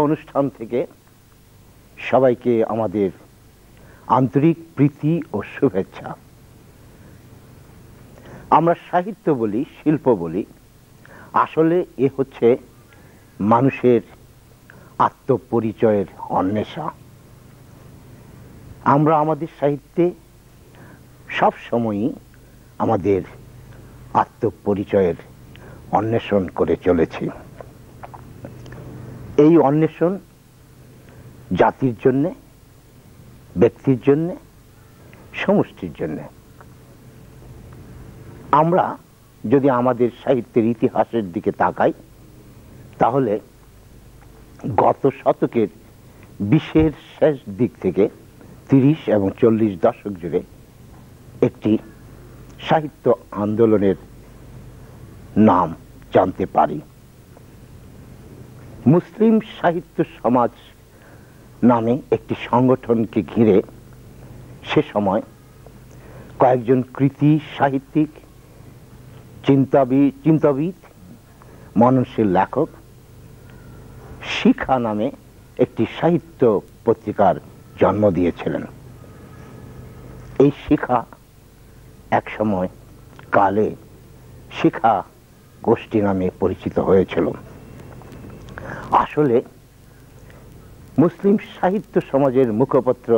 অনুষ্ঠান থেকে সবাইকে আমাদের আন্তরিক প্রীতি ও শুভেচ্ছা। আমরা সাহিত্য বলি, শিল্প বলি, আসলে এ হচ্ছে মানুষের আত্মপরিচয়ের অন্বেষা। আমরা আমাদের সাহিত্যে সব সময়ই আমাদের আত্মপরিচয়ের অন্বেষণ করে চলেছি। এই অন্বেষণ জাতির জন্যে, ব্যক্তির জন্যে, সমষ্টির জন্যে। আমরা যদি আমাদের সাহিত্যের ইতিহাসের দিকে তাকাই, তাহলে গত শতকের 20-এর শেষ দিক থেকে 30 এবং 40 দশক জুড়ে একটি সাহিত্য আন্দোলনের নাম জানতে পারি। মুসলিম সাহিত্য সমাজ নামে একটি সংগঠনকে ঘিরে সে সময় কয়েকজন কৃতি সাহিত্যিক, চিন্তাবিদ, মননশীল লেখক শিখা নামে একটি সাহিত্য পত্রিকার জন্ম দিয়েছিলেন। এই শিখা এক সময় কালে শিখা গোষ্ঠী নামে পরিচিত হয়েছিল। আসলে মুসলিম সাহিত্য সমাজের মুখপত্র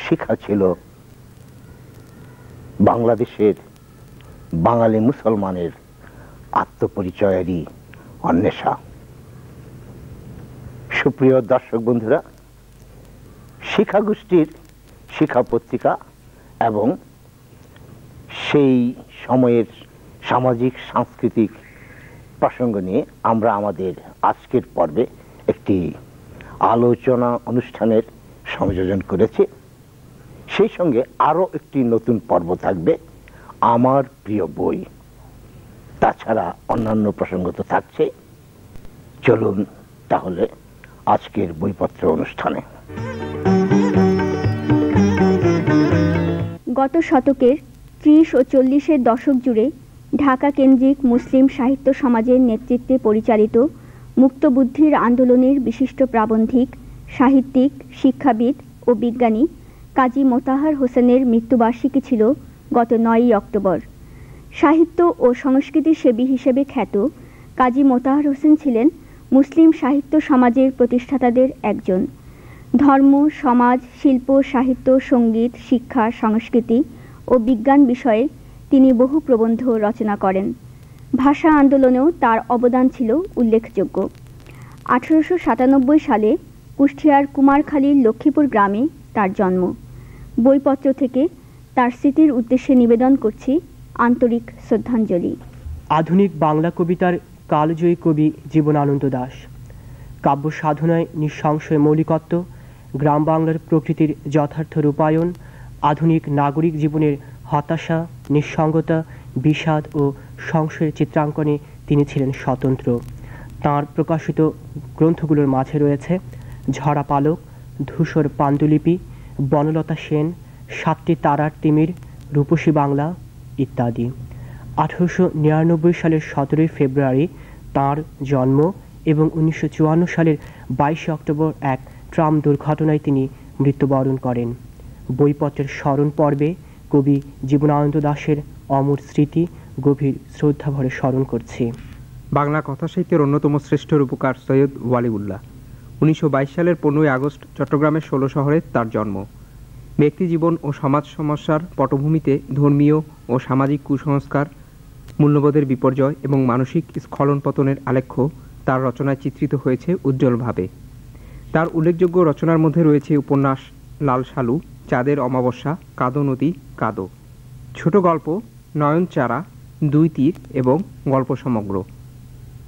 শিখা ছিল বাংলাদেশের বাঙালি মুসলমানের আত্মপরিচয়েরই অন্বেষা। সুপ্রিয় দর্শক বন্ধুরা, শিখা গোষ্ঠীর শিখা পত্রিকা এবং সেই সময়ের সামাজিক সাংস্কৃতিক প্রসঙ্গ নিয়ে আমরা আমাদের আজকের পর্বে একটি আলোচনা অনুষ্ঠানের সংযোজন করেছি। সেই সঙ্গে আরো একটি নতুন পর্ব থাকবে, আমার প্রিয় বই। তাছাড়া অন্যান্য প্রসঙ্গ তো থাকছে। চলুন তাহলে আজকের বইপত্র অনুষ্ঠানে। গত শতকের 30 ও 40-এর দশক জুড়ে ঢাকা কেন্দ্রিক মুসলিম সাহিত্য সমাজের নেতৃত্বে পরিচালিত মুক্তবুদ্ধির আন্দোলনের বিশিষ্ট প্রাবন্ধিক, সাহিত্যিক, শিক্ষাবিদ ও বিজ্ঞানী কাজী মোতাহার হোসেনের মৃত্যুবার্ষিকী ছিল গত 9ই অক্টোবর। সাহিত্য ও সংস্কৃতি সেবী হিসেবে খ্যাত কাজী মোতাহার হোসেন ছিলেন মুসলিম সাহিত্য সমাজের প্রতিষ্ঠাতাদের একজন। ধর্ম, সমাজ, শিল্প, সাহিত্য, সঙ্গীত, শিক্ষা, সংস্কৃতি ও বিজ্ঞান বিষয়ে তিনি বহু প্রবন্ধ রচনা করেন। ভাষা আন্দোলনেও তার অবদান ছিল উল্লেখযোগ্য। 1897 সালে কুষ্টিয়ার কুমারখালীর লক্ষ্মীপুর গ্রামে তার জন্ম। বইপত্র থেকে তার স্মৃতির উদ্দেশ্যে নিবেদন করছি আন্তরিক শ্রদ্ধাঞ্জলি। আধুনিক বাংলা কবিতার কালজয়ী কবি জীবনানন্দ দাশ। কাব্য সাধনায় নিঃসংশয় মৌলিকত্ব, গ্রাম বাংলার প্রকৃতির যথার্থ রূপায়ণ, আধুনিক নাগরিক জীবনের হতাশা, নিঃসঙ্গতা, বিষাদ ও সংশয়ের চিত্রাঙ্কনে তিনি ছিলেন স্বতন্ত্র। তাঁর প্রকাশিত গ্রন্থগুলোর মাঝে রয়েছে ঝরা পালক, ধূসর পাণ্ডুলিপি, বনলতা সেন, 7টি তারার তিমির, রূপসী বাংলা ইত্যাদি। 1899 সালের 17 ফেব্রুয়ারি তাঁর জন্ম এবং 1954 সালের 22 অক্টোবর এক ট্রাম দুর্ঘটনায় তিনি মৃত্যুবরণ করেন। বইপত্রের স্মরণ পর্বে কবি জীবনানন্দ দাশের অমর স্মৃতি গভীর শ্রদ্ধাভরে স্মরণ করছি। বাংলা কথা সাহিত্যের অন্যতম শ্রেষ্ঠ রূপকার সৈয়দ ওয়ালিউল্লাহ। 1922 সালের 15 আগস্ট চট্টগ্রামের 16 শহরে তার জন্ম। ব্যক্তিজীবন ও সমাজ সমস্যার পটভূমিতে ধর্মীয় ও সামাজিক কুসংস্কার, মূল্যবোধের বিপর্যয় এবং মানসিক স্খলন পতনের আলেখ্য তার রচনায় চিত্রিত হয়েছে উজ্জ্বলভাবে। তার উল্লেখযোগ্য রচনার মধ্যে রয়েছে উপন্যাস লাল সালু, চাঁদের অমাবস্যা, কাদো নদী কাদো, ছোট গল্প নয়নচারা, 2 তীর এবং গল্প সমগ্র।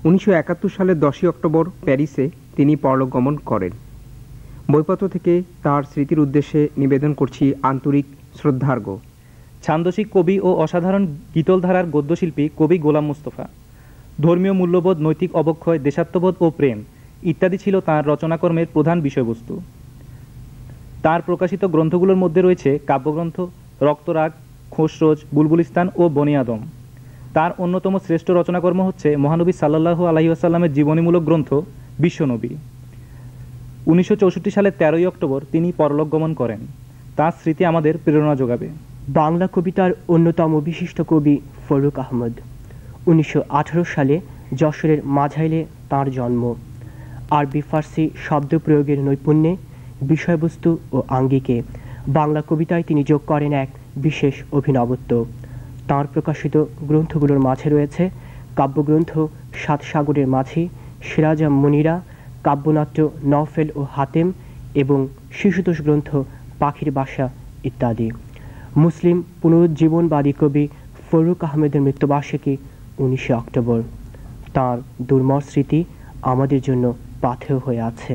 1971 সালের 10 অক্টোবর প্যারিসে তিনি পরলোক গমন করেন। বইপত্র থেকে তার স্মৃতির উদ্দেশ্যে নিবেদন করছি আন্তরিক শ্রদ্ধার্ঘ্য। ছান্দসিক কবি ও অসাধারণ গীতলধারার গদ্যশিল্পী কবি গোলাম মুস্তফা। ধর্মীয় মূল্যবোধ, নৈতিক অবক্ষয়, দেশাত্মবোধ ও প্রেম ইত্যাদি ছিল তাঁর রচনাকর্মের প্রধান বিষয়বস্তু। তাঁর প্রকাশিত গ্রন্থগুলোর মধ্যে রয়েছে কাব্যগ্রন্থ রক্তরাগ, খোসরোজ, বুলবুলিস্তান ও বনি আদম। তার অন্যতম শ্রেষ্ঠ রচনাকর্ম হচ্ছে মহানবী সাল্লাল্লাহু আলাইহি ওয়াসাল্লামের জীবনীমূলক গ্রন্থ বিশ্বনবী। 1964 সালের 13ই অক্টোবর তিনি পরলোক গমন করেন। তার স্মৃতি আমাদের প্রেরণা যোগাবে। বাংলা কবিতার অন্যতম বিশিষ্ট কবি ফরুক আহমদ। 1918 সালে যশোরের মাঝাইলে তাঁর জন্ম। আরবি ফার্সি শব্দ প্রয়োগের নৈপুণ্যে, বিষয়বস্তু ও আঙ্গিকে বাংলা কবিতায় তিনি যোগ করেন এক বিশেষ অভিনবত্ব। তাঁর প্রকাশিত গ্রন্থগুলোর মাঝে রয়েছে কাব্যগ্রন্থ সাত সাগরের মাঝি, সিরাজা মুনিরা, কাব্যনাট্য নওফেল ও হাতেম এবং শিশুতোষ গ্রন্থ পাখির বাসা ইত্যাদি। মুসলিম পুনরুজ্জীবনবাদী কবি ফরুক আহমেদের মৃত্যুবার্ষিকী 19 অক্টোবর। তাঁর দুর্মর স্মৃতি আমাদের জন্য পাথেয় হয়ে আছে।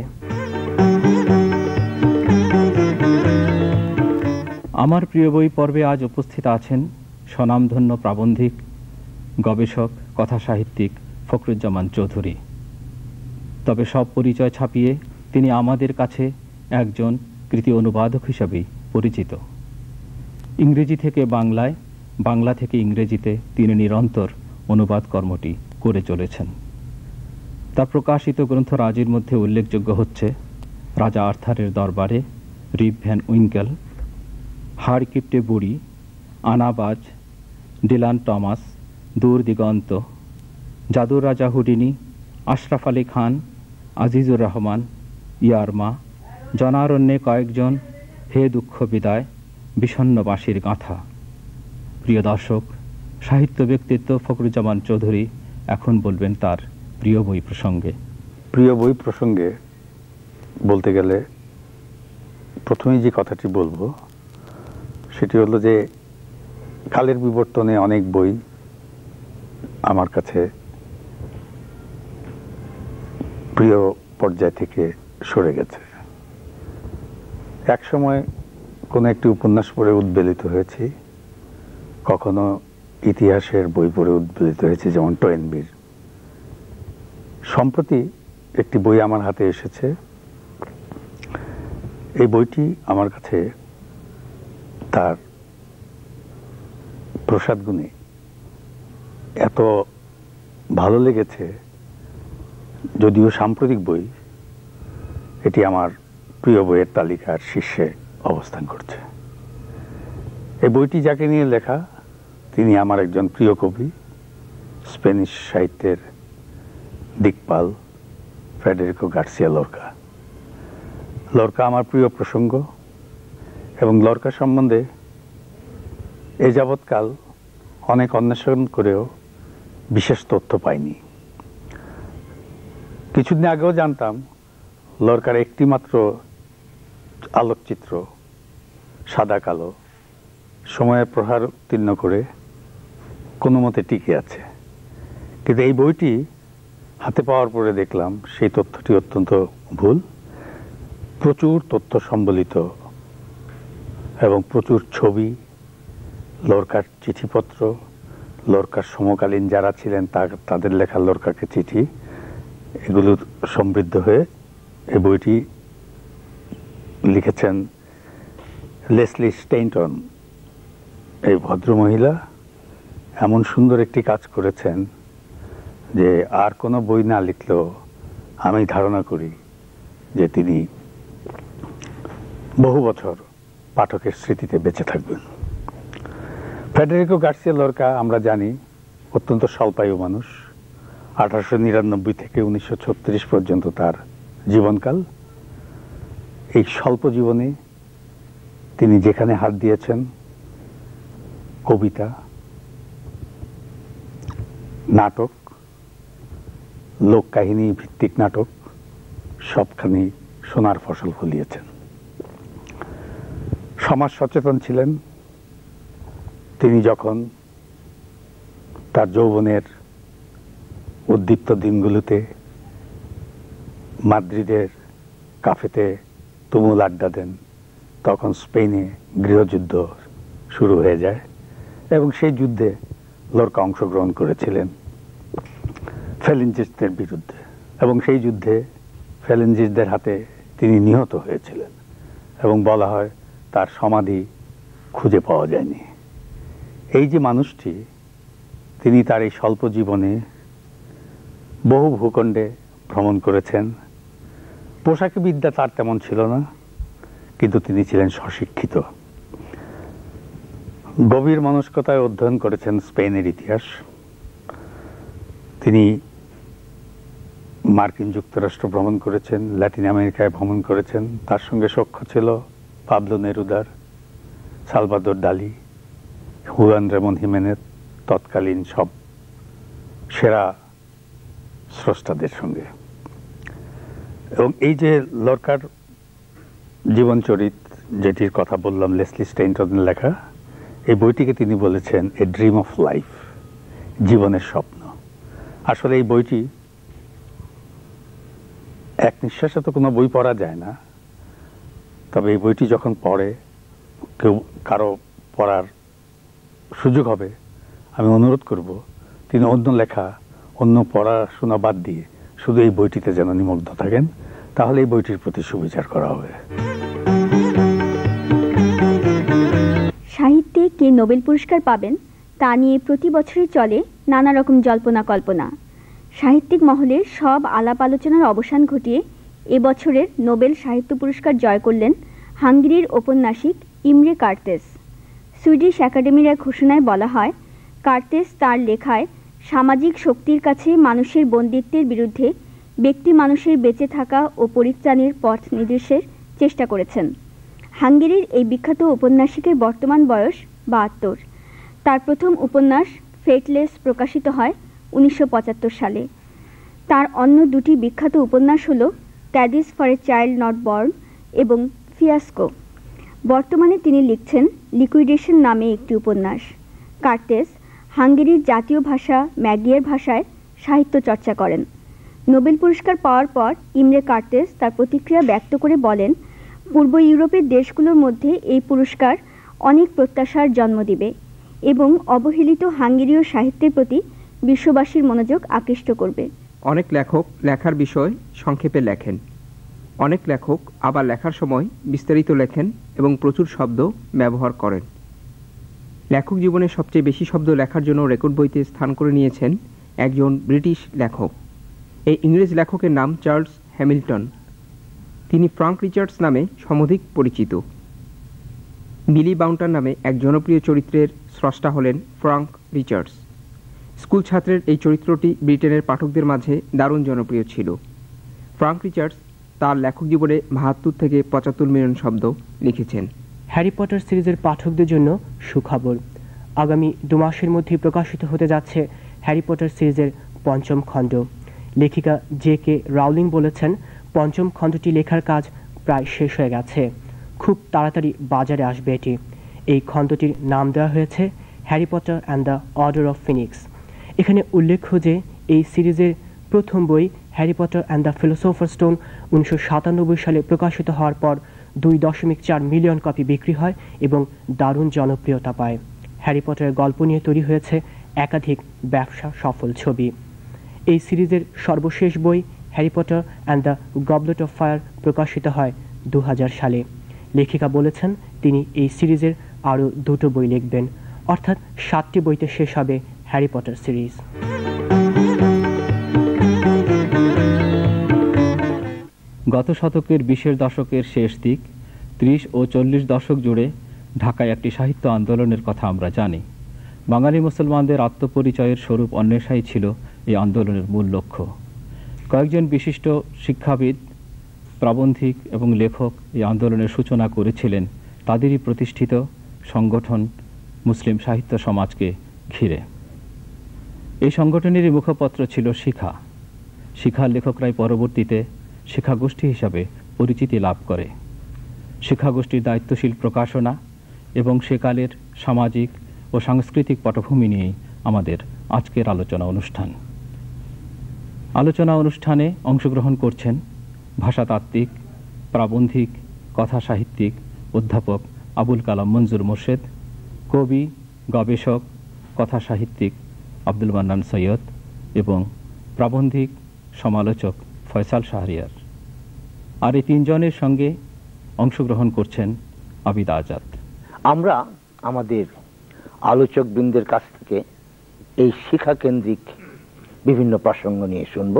আমার প্রিয় বই পর্বে আজ উপস্থিত আছেন স্বনামধন্য প্রাবন্ধিক, গবেষক, কথাসাহিত্যিক ফখরুজ্জামান চৌধুরী। তবে সব পরিচয় ছাপিয়ে তিনি আমাদের কাছে একজন কৃতি অনুবাদক হিসাবেই পরিচিত। ইংরেজি থেকে বাংলায়, বাংলা থেকে ইংরেজিতে তিনি নিরন্তর অনুবাদ কর্মটি করে চলেছেন। তার প্রকাশিত গ্রন্থ রাজির মধ্যে উল্লেখযোগ্য হচ্ছে রাজা আর্থারের দরবারে, রিপ ভ্যান উইঙ্কেল, হাড় কিপ্টে বুড়ি, আনাবাজ, ডিলান টমাস, দূর দিগন্ত, জাদুর রাজা হুডিনি, আশরাফ আলী খান, আজিজুর রহমান, ইয়ারমা, জনারণ্যে কয়েকজন, হে দুঃখ বিদায়, বিষণ্ণ বাঁশির গাঁথা। প্রিয় দর্শক, সাহিত্য ব্যক্তিত্ব ফখরুজ্জামান চৌধুরী এখন বলবেন তার প্রিয় বই প্রসঙ্গে। প্রিয় বই প্রসঙ্গে বলতে গেলে প্রথমেই যে কথাটি বলবো সেটি হলো যে কালের বিবর্তনে অনেক বই আমার কাছে প্রিয় পর্যায় থেকে সরে গেছে। এক সময় কোনো একটি উপন্যাস পড়ে উদ্বেলিত হয়েছি, কখনো ইতিহাসের বই পড়ে উদ্বেলিত হয়েছে, যেমন টোয়েনবির। সম্প্রতি একটি বই আমার হাতে এসেছে। এই বইটি আমার কাছে তার প্রসাদ গুণে এত ভালো লেগেছে, যদিও সাম্প্রতিক বই, এটি আমার প্রিয় বইয়ের তালিকার শীর্ষে অবস্থান করছে। এই বইটি যাকে নিয়ে লেখা তিনি আমার একজন প্রিয় কবি, স্প্যানিশ সাহিত্যের দিকপাল ফেডেরিকো গার্সিয়া লোরকা। লোরকা আমার প্রিয় প্রসঙ্গ এবং লোরকা সম্বন্ধে এ যাবৎকাল অনেক অন্বেষণ করেও বিশেষ তথ্য পাইনি। কিছুদিন আগেও জানতাম লোরকার একটি মাত্র আলোকচিত্র সাদা কালো সময়ের প্রহার উত্তীর্ণ করে কোনো মতে টিকে আছে, কিন্তু এই বইটি হাতে পাওয়ার পরে দেখলাম সেই তথ্যটি অত্যন্ত ভুল। প্রচুর তথ্য সম্বলিত এবং প্রচুর ছবি, লোরকার চিঠিপত্র, লোরকার সমকালীন যারা ছিলেন তাদের লেখা লোরকাকে চিঠি, এগুলো সমৃদ্ধ হয়ে এই বইটি লিখেছেন লেসলি স্টেইনটন। এই ভদ্রমহিলা এমন সুন্দর একটি কাজ করেছেন যে আর কোনো বই না লিখলেও আমি ধারণা করি যে তিনি বহু বছর পাঠকের স্মৃতিতে বেঁচে থাকবেন। ফেডেরিকো গার্সিয়া লোরকা আমরা জানি অত্যন্ত স্বল্পায়ু মানুষ। 1899 থেকে 1936 পর্যন্ত তার জীবনকাল। এই স্বল্প জীবনে তিনি যেখানে হাত দিয়েছেন, কবিতা, নাটক, লোককাহিনী ভিত্তিক নাটক, সবখানি সোনার ফসল ফলিয়েছেন। সমাজ সচেতন ছিলেন। তিনি যখন তার যৌবনের উদ্দীপ্ত দিনগুলোতে মাদ্রিদের কাফেতে তুমুল আড্ডা দেন, তখন স্পেনে গৃহযুদ্ধ শুরু হয়ে যায় এবং সেই যুদ্ধে লোরকা অংশগ্রহণ করেছিলেন ফ্যালেঞ্জিস্টদের বিরুদ্ধে, এবং সেই যুদ্ধে ফ্যালেঞ্জিস্টদের হাতে তিনি নিহত হয়েছিলেন এবং বলা হয় তার সমাধি খুঁজে পাওয়া যায়নি। এই যে মানুষটি, তিনি তার এই স্বল্প জীবনে বহু ভূখণ্ডে ভ্রমণ করেছেন, পোশাকি বিদ্যা তার তেমন ছিল না, কিন্তু তিনি ছিলেন স্বশিক্ষিত। গভীর মনস্কতায় অধ্যয়ন করেছেন স্পেনের ইতিহাস। তিনি মার্কিন যুক্তরাষ্ট্র ভ্রমণ করেছেন, ল্যাটিন আমেরিকায় ভ্রমণ করেছেন। তার সঙ্গে সখ্য ছিল পাবলো নেরুদার, সালভাদর ডালি, হুয়ান রেমন হিমেনেজ, তৎকালীন সব সেরা স্রষ্টাদের সঙ্গে। এবং এই যে লরকার জীবনচরিত, যেটির কথা বললাম, লেসলি স্টেইনটনের লেখা, এই বইটিকে তিনি বলেছেন এ ড্রিম অফ লাইফ, জীবনের স্বপ্ন। আসলে এই বইটি এক নিঃশ্বাসে তো কোনো বই পড়া যায় না, তবে এই বইটি যখন পড়ে কেউ কারো পড়ার সুযোগ হবে, আমি অনুরোধ করব তিনি অন্য লেখা, অন্য পড়াশোনা বাদ দিয়ে শুধু এই বইটিতে যেন নিমগ্ন থাকেন, তাহলে এই বইটির প্রতি সুবিচার করা হবে। সাহিত্যে কে নোবেল পুরস্কার পাবেন তা নিয়ে প্রতি বছরই চলে নানা রকম জল্পনা কল্পনা। সাহিত্যিক মহলে সব আলাপ আলোচনার অবসান ঘটিয়ে এবছরের নোবেল সাহিত্য পুরস্কার জয় করলেন হাঙ্গেরির ঔপন্যাসিক ইমরে কার্তেস। সুইডিশ একাডেমির এক ঘোষণায় বলা হয়, কার্তেস তার লেখায় সামাজিক শক্তির কাছে মানুষের বন্দিত্বের বিরুদ্ধে ব্যক্তি মানুষের বেঁচে থাকা ও পরিত্রাণের পথ নির্দেশের চেষ্টা করেছেন। হাঙ্গেরির এই বিখ্যাত ঔপন্যাসিকের বর্তমান বয়স ৭২। তার প্রথম উপন্যাস ফেটলেস প্রকাশিত হয় ১৯৭৫ সালে। তার অন্য দুটি বিখ্যাত উপন্যাস হল Kaddish for a child not born এবং ফিয়াস্কো। বর্তমানে তিনি লিখছেন লিকুইডেশন নামে একটি উপন্যাস। কার্তেস হাঙ্গেরির জাতীয় ভাষা ম্যাগিয়ার ভাষায় সাহিত্য চর্চা করেন। নোবেল পুরস্কার পাওয়ার পর ইমরে কার্তেস তার প্রতিক্রিয়া ব্যক্ত করে বলেন, পূর্ব ইউরোপের দেশগুলোর মধ্যে এই পুরস্কার অনেক প্রত্যাশার জন্ম দিবে এবং অবহেলিত হাঙ্গেরীয় সাহিত্যের প্রতি বিশ্ববাসীর মনোযোগ আকৃষ্ট করবে। অনেক লেখক লেখার বিষয় সংক্ষেপে লেখেন, অনেক লেখক আবার লেখার সময় বিস্তারিত লেখেন এবং প্রচুর শব্দ ব্যবহার করেন। লেখক জীবনে সবচেয়ে বেশি শব্দ লেখার জন্য রেকর্ড বইতে স্থান করে নিয়েছেন একজন ব্রিটিশ লেখক। এই ইংরেজ লেখকের নাম চার্লস হ্যামিল্টন। তিনি ফ্রাঙ্ক রিচার্ডস নামে সমধিক পরিচিত। বিলি বাউন্টার নামে এক জনপ্রিয় চরিত্রের স্রষ্টা হলেন ফ্রাঙ্ক রিচার্ডস। স্কুল ছাত্রের এই চরিত্রটি ব্রিটেনের পাঠকদের মাঝে দারুণ জনপ্রিয় ছিল। ফ্রাঙ্ক রিচার্ডস তার লেখক জীবনে ৭২ থেকে ৭৫ মিলিয়ন শব্দ লিখেছেন। হ্যারি পটার সিরিজের পাঠকদের জন্য সুখবর। আগামী ২ মাসের মধ্যে প্রকাশিত হতে যাচ্ছে হ্যারি পটার সিরিজের ৫ম খণ্ড। লেখিকা জে.কে. রাউলিং বলেছেন, ৫ম খণ্ডটি লেখার কাজ প্রায় শেষ হয়ে গেছে, খুব তাড়াতাড়ি বাজারে আসবে এটি। এই খণ্ডটির নাম দেওয়া হয়েছে Harry Potter and the order of Phoenix. এখানে উল্লেখ্য যে এই সিরিজের প্রথম বই Harry Potter and the philosopher stone ১৯৯৭ সালে প্রকাশিত হওয়ার পর ২.৪ মিলিয়ন কপি বিক্রি হয় এবং দারুণ জনপ্রিয়তা পায়। হ্যারি পটারের গল্প নিয়ে তৈরি হয়েছে একাধিক ব্যবসা সফল ছবি। এই সিরিজের সর্বশেষ বই Harry Potter and the goblet of fire প্রকাশিত হয় ২০০০ সালে। লেখিকা বলেছেন তিনি এই সিরিজের আরও ২টো বই লিখবেন, অর্থাৎ ৭টি বইতে শেষ হবে হ্যারি পটার সিরিজ। গত শতকের ২০-এর দশকের শেষ দিক, ৩০ ও ৪০ দশক জুড়ে ঢাকায় একটি সাহিত্য আন্দোলনের কথা আমরা জানি। বাঙালি মুসলমানদের আত্মপরিচয়ের স্বরূপ অন্বেষাই ছিল এই আন্দোলনের মূল লক্ষ্য। কয়েকজন বিশিষ্ট শিক্ষাবিদ, প্রাবন্ধিক এবং লেখক এই আন্দোলনের সূচনা করেছিলেন তাদেরই প্রতিষ্ঠিত সংগঠন মুসলিম সাহিত্য সমাজকে ঘিরে। এই সংগঠনেরই মুখপত্র ছিল শিখা। শিখার লেখকরাই পরবর্তীতে শিক্ষাগোষ্ঠী হিসাবে পরিচিতি লাভ করে। শিক্ষাগোষ্ঠীর দায়িত্বশীল প্রকাশনা এবং সেকালের সামাজিক ও সাংস্কৃতিক পটভূমি নিয়েই আমাদের আজকের আলোচনা অনুষ্ঠানে অংশগ্রহণ করছেন ভাষাতাত্ত্বিক, প্রাবন্ধিক, কথা সাহিত্যিক অধ্যাপক আবুল কালাম মঞ্জুর মোর্শেদ, কবি, গবেষক, কথা সাহিত্যিক আব্দুল মান্নান সৈয়দ এবং প্রাবন্ধিক সমালোচক ফয়সাল শাহরিয়ার। আর এই তিনজনের সঙ্গে অংশগ্রহণ করছেন আবিদ আজাদ। আমরা আমাদের আলোচকবৃন্দের কাছ থেকে এই শিক্ষা কেন্দ্রিক বিভিন্ন প্রসঙ্গ নিয়ে শুনব।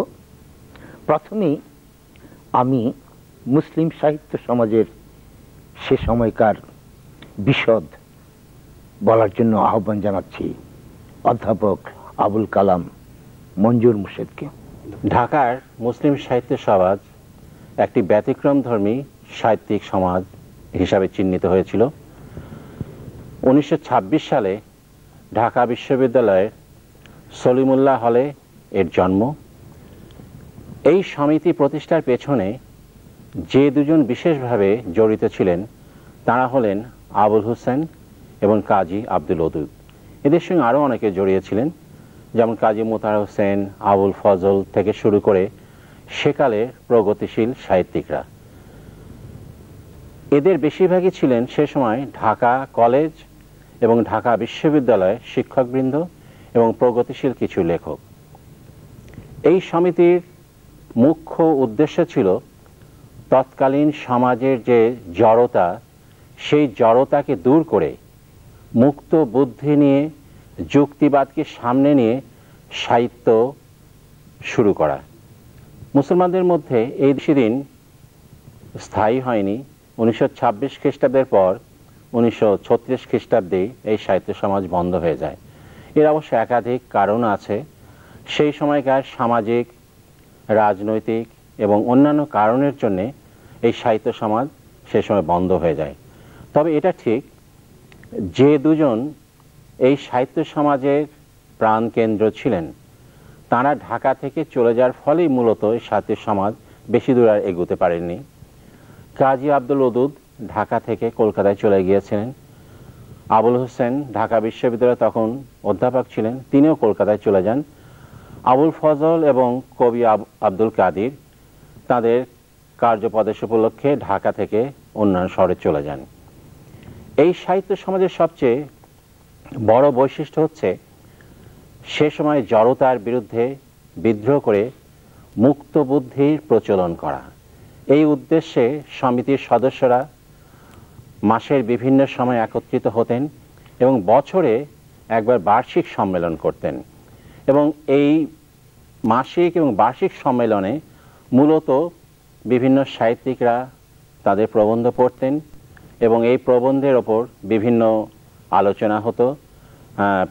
প্রথমেই আমি মুসলিম সাহিত্য সমাজের সে সময়কার বিশদ বলার জন্য আহ্বান জানাচ্ছি অধ্যাপক আবুল কালাম মঞ্জুর মুর্শেদকে। ঢাকার মুসলিম সাহিত্য সমাজ একটি ব্যতিক্রমধর্মী সাহিত্যিক সমাজ হিসাবে চিহ্নিত হয়েছিল। 1926 সালে ঢাকা বিশ্ববিদ্যালয়ের সলিমুল্লাহ হলে এর জন্ম। এই সমিতি প্রতিষ্ঠার পেছনে যে দুজন বিশেষভাবে জড়িত ছিলেন তারা হলেন আবুল হোসেন এবং কাজী আব্দুল ওদুদ। এদের সঙ্গে আরও অনেকে জড়িয়েছিলেন, যেমন কাজী মোতাহার হোসেন, আবুল ফজল থেকে শুরু করে সেকালের প্রগতিশীল সাহিত্যিকরা। এদের বেশিরভাগই ছিলেন সে সময় ঢাকা কলেজ এবং ঢাকা বিশ্ববিদ্যালয়ের শিক্ষকবৃন্দ এবং প্রগতিশীল কিছু লেখক। এই সমিতির মুখ্য উদ্দেশ্য ছিল তৎকালীন সমাজের যে জড়তা, সেই জড়তাকে দূর করে মুক্ত বুদ্ধি নিয়ে, যুক্তিবাদকে সামনে নিয়ে সাহিত্য শুরু করা। মুসলমানদের মধ্যে এই সেদিন স্থায়ী হয়নি। 1926 খ্রিস্টাব্দের পর 1936 খ্রিস্টাব্দে এই সাহিত্য সমাজ বন্ধ হয়ে যায়। এর অবশ্য একাধিক কারণ আছে। সেই সময়কার সামাজিক, রাজনৈতিক এবং অন্যান্য কারণের জন্যে এই সাহিত্য সমাজ সে সময় বন্ধ হয়ে যায়। তবে এটা ঠিক, যে দুজন এই সাহিত্য সমাজের প্রাণকেন্দ্র ছিলেন তারা ঢাকা থেকে চলে যাওয়ার ফলেই মূলত এই সাহিত্য সমাজ বেশি দূর আর এগোতে পারেননি। কাজী আব্দুল ওদুদ ঢাকা থেকে কলকাতায় চলে গিয়েছিলেন। আবুল হোসেন ঢাকা বিশ্ববিদ্যালয়ে তখন অধ্যাপক ছিলেন, তিনিও কলকাতায় চলে যান। আবুল ফজল এবং কবি আব্দুল কাদির তাদের কার্যপ্রদেশ উপলক্ষে ঢাকা থেকে অন্যান্য শহরে চলে যান। এই সাহিত্য সমাজের সবচেয়ে বড় বৈশিষ্ট্য হচ্ছে সে সময় জড়তার বিরুদ্ধে বিদ্রোহ করে মুক্ত বুদ্ধির প্রচলন করা। এই উদ্দেশ্যে সমিতির সদস্যরা মাসের বিভিন্ন সময় একত্রিত হতেন এবং বছরে একবার বার্ষিক সম্মেলন করতেন। এবং এই মাসিক এবং বার্ষিক সম্মেলনে মূলত বিভিন্ন সাহিত্যিকরা তাদের প্রবন্ধ পড়তেন এবং এই প্রবন্ধের ওপর বিভিন্ন আলোচনা হতো।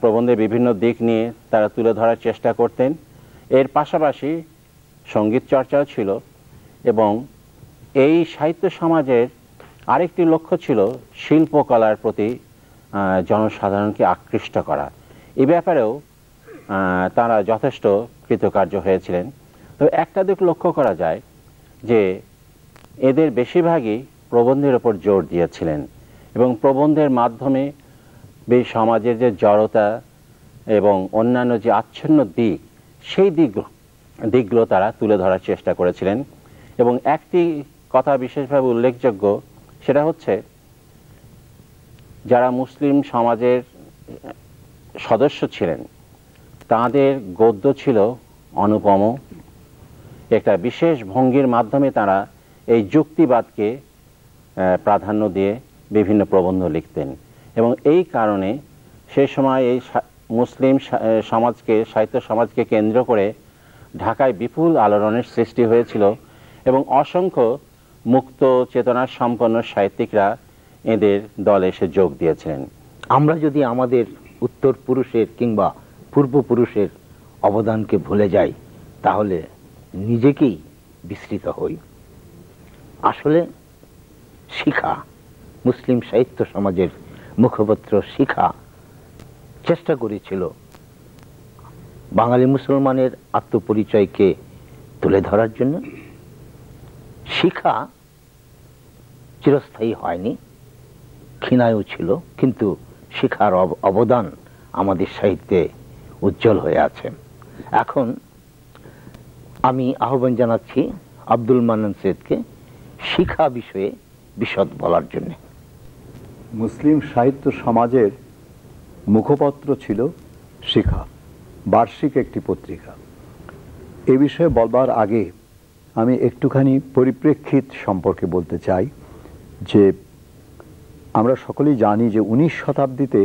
প্রবন্ধের বিভিন্ন দিক নিয়ে তারা তুলে ধরার চেষ্টা করতেন। এর পাশাপাশি সঙ্গীত চর্চাও ছিল এবং এই সাহিত্য সমাজের আরেকটি লক্ষ্য ছিল শিল্পকলার প্রতি জনসাধারণকে আকৃষ্ট করা। এই ব্যাপারেও তারা যথেষ্ট কৃতকার্য হয়েছিলেন। তো একটা দিক লক্ষ্য করা যায় যে এদের বেশিরভাগই প্রবন্ধের ওপর জোর দিয়েছিলেন এবং প্রবন্ধের মাধ্যমে সমাজের যে জড়তা এবং অন্যান্য যে আচ্ছন্ন দিক, সেই দিকগুলো তারা তুলে ধরার চেষ্টা করেছিলেন। এবং একটি কথা বিশেষভাবে উল্লেখযোগ্য, সেটা হচ্ছে যারা মুসলিম সমাজের সদস্য ছিলেন তাদের গদ্য ছিল অনুপম। একটা বিশেষ ভঙ্গির মাধ্যমে তারা এই যুক্তিবাদকে প্রাধান্য দিয়ে বিভিন্ন প্রবন্ধ লিখতেন এবং এই কারণে সে সময় এই মুসলিম সমাজকে, সাহিত্য সমাজকে কেন্দ্র করে ঢাকায় বিপুল আলোড়নের সৃষ্টি হয়েছিল এবং অসংখ্য মুক্ত চেতনার সম্পন্ন সাহিত্যিকরা এদের দলে এসে যোগ দিয়েছিলেন। আমরা যদি আমাদের উত্তর পুরুষের কিংবা পূর্বপুরুষের অবদানকে ভুলে যাই তাহলে নিজেকেই বিস্মৃত হই। আসলে শিখা, মুসলিম সাহিত্য সমাজের মুখপত্র শিখা চেষ্টা করেছিল বাঙালি মুসলমানের আত্মপরিচয়কে তুলে ধরার জন্য। শিখা চিরস্থায়ী হয়নি, ক্ষীণায়ও ছিল, কিন্তু শিখার অবদান আমাদের সাহিত্যে উজ্জ্বল হয়ে আছে। এখন আমি আহ্বান জানাচ্ছি আব্দুল মান্নান সৈয়দকে শিখা বিষয়ে বিশদ বলার জন্য। মুসলিম সাহিত্য সমাজের মুখপত্র ছিল শিখা, বার্ষিক একটি পত্রিকা। এ বিষয়ে বলবার আগে আমি একটুখানি পরিপ্রেক্ষিত সম্পর্কে বলতে চাই যে আমরা সকলেই জানি যে 19 শতাব্দীতে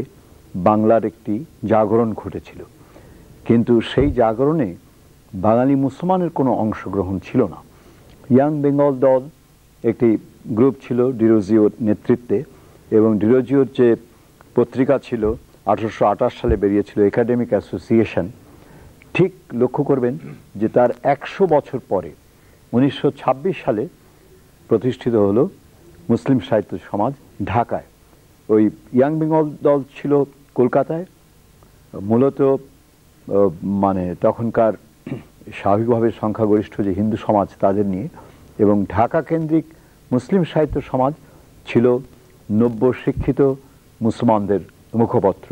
বাংলার একটি জাগরণ ঘটেছিল, কিন্তু সেই জাগরণে বাঙালি মুসলমানের কোনো অংশগ্রহণ ছিল না। ইয়াং বেঙ্গল দল একটি গ্রুপ ছিল ডিরোজিওর নেতৃত্বে, এবং ডিরোজিওর যে পত্রিকা ছিল 1828 সালে বেরিয়েছিল একাডেমিক অ্যাসোসিয়েশন, ঠিক লক্ষ্য করবেন যে তার 100 বছর পরে 1926 সালে প্রতিষ্ঠিত হলো মুসলিম সাহিত্য সমাজ ঢাকায়। ওই ইয়াং বেঙ্গল দল ছিল কলকাতায়, মূলত মানে তখনকার স্বাভাবিকভাবে সংখ্যাগরিষ্ঠ যে হিন্দু সমাজ তাদের নিয়ে, এবং ঢাকা কেন্দ্রিক মুসলিম সাহিত্য সমাজ ছিল নব্য শিক্ষিত মুসলমানদের মুখপত্র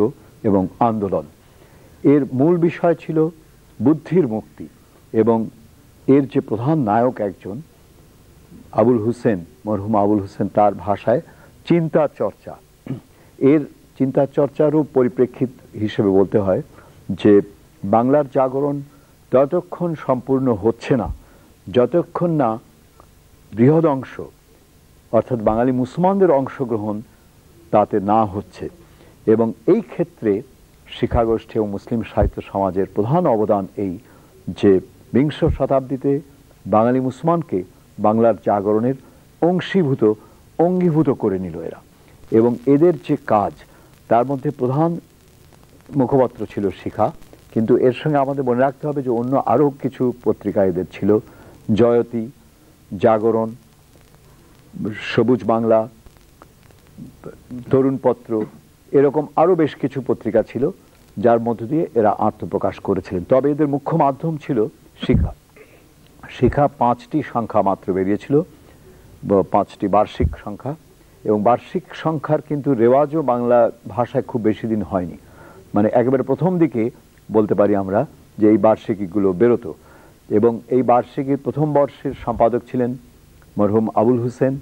এবং আন্দোলন। এর মূল বিষয় ছিল বুদ্ধির মুক্তি, এবং এর যে প্রধান নায়ক একজন আবুল হুসেন, মরহুম আবুল হুসেন, তার ভাষায় চিন্তা চর্চা। এর চিন্তা চর্চারও পরিপ্রেক্ষিত হিসেবে বলতে হয় যে বাংলার জাগরণ ততক্ষণ সম্পূর্ণ হচ্ছে না যতক্ষণ না বৃহৎ অংশ, অর্থাৎ বাঙালি মুসলমানদের অংশগ্রহণ তাতে না হচ্ছে। এবং এই ক্ষেত্রে শিক্ষাগোষ্ঠী এবং মুসলিম সাহিত্য সমাজের প্রধান অবদান এই যে বিংশ শতাব্দীতে বাঙালি মুসলমানকে বাংলার জাগরণের অঙ্গীভূত করে নিল এরা। এবং এদের যে কাজ, তার মধ্যে প্রধান মুখপত্র ছিল শিখা, কিন্তু এর সঙ্গে আমাদের মনে রাখতে হবে যে অন্য আরও কিছু পত্রিকা এদের ছিল, জয়তী, জাগরণ, সবুজ বাংলা, তরুণপত্র, এরকম আরও বেশ কিছু পত্রিকা ছিল যার মধ্য দিয়ে এরা আত্মপ্রকাশ করেছিলেন। তবে এদের মুখ্য মাধ্যম ছিল শিখা। শিখা 5টি সংখ্যা মাত্র বেরিয়েছিল, 5টি বার্ষিক সংখ্যা, এবং বার্ষিক সংখ্যার কিন্তু রেওয়াজও বাংলা ভাষায় খুব বেশি দিন হয়নি। মানে একেবারে প্রথম দিকে বলতে পারি আমরা যে এই বার্ষিকীগুলো বেরোতো, এবং এই বার্ষিকীর প্রথম বর্ষের সম্পাদক ছিলেন মরহুম আবুল হুসেন,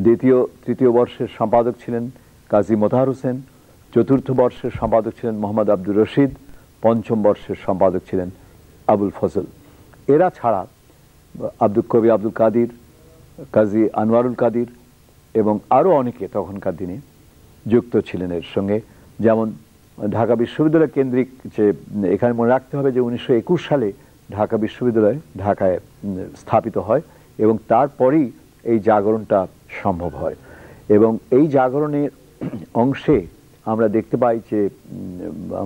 দ্বিতীয় তৃতীয় বর্ষের সম্পাদক ছিলেন কাজী মোতাহার হোসেন, চতুর্থ বর্ষের সম্পাদক ছিলেন মোহাম্মদ আব্দুর রশিদ, পঞ্চম বর্ষের সম্পাদক ছিলেন আবুল ফজল। এরা ছাড়া কবি আব্দুল কাদির, কাজী আনোয়ারুল কাদির এবং আরও অনেকে তখনকার দিনে যুক্ত ছিলেন এর সঙ্গে। যেমন ঢাকা বিশ্ববিদ্যালয় কেন্দ্রিক যে, এখানে মনে রাখতে হবে যে 1921 সালে ঢাকা বিশ্ববিদ্যালয় ঢাকায় স্থাপিত হয়, এবং তারপরেই এই জাগরণটা সম্ভব হয়। এবং এই জাগরণের অংশে আমরা দেখতে পাই যে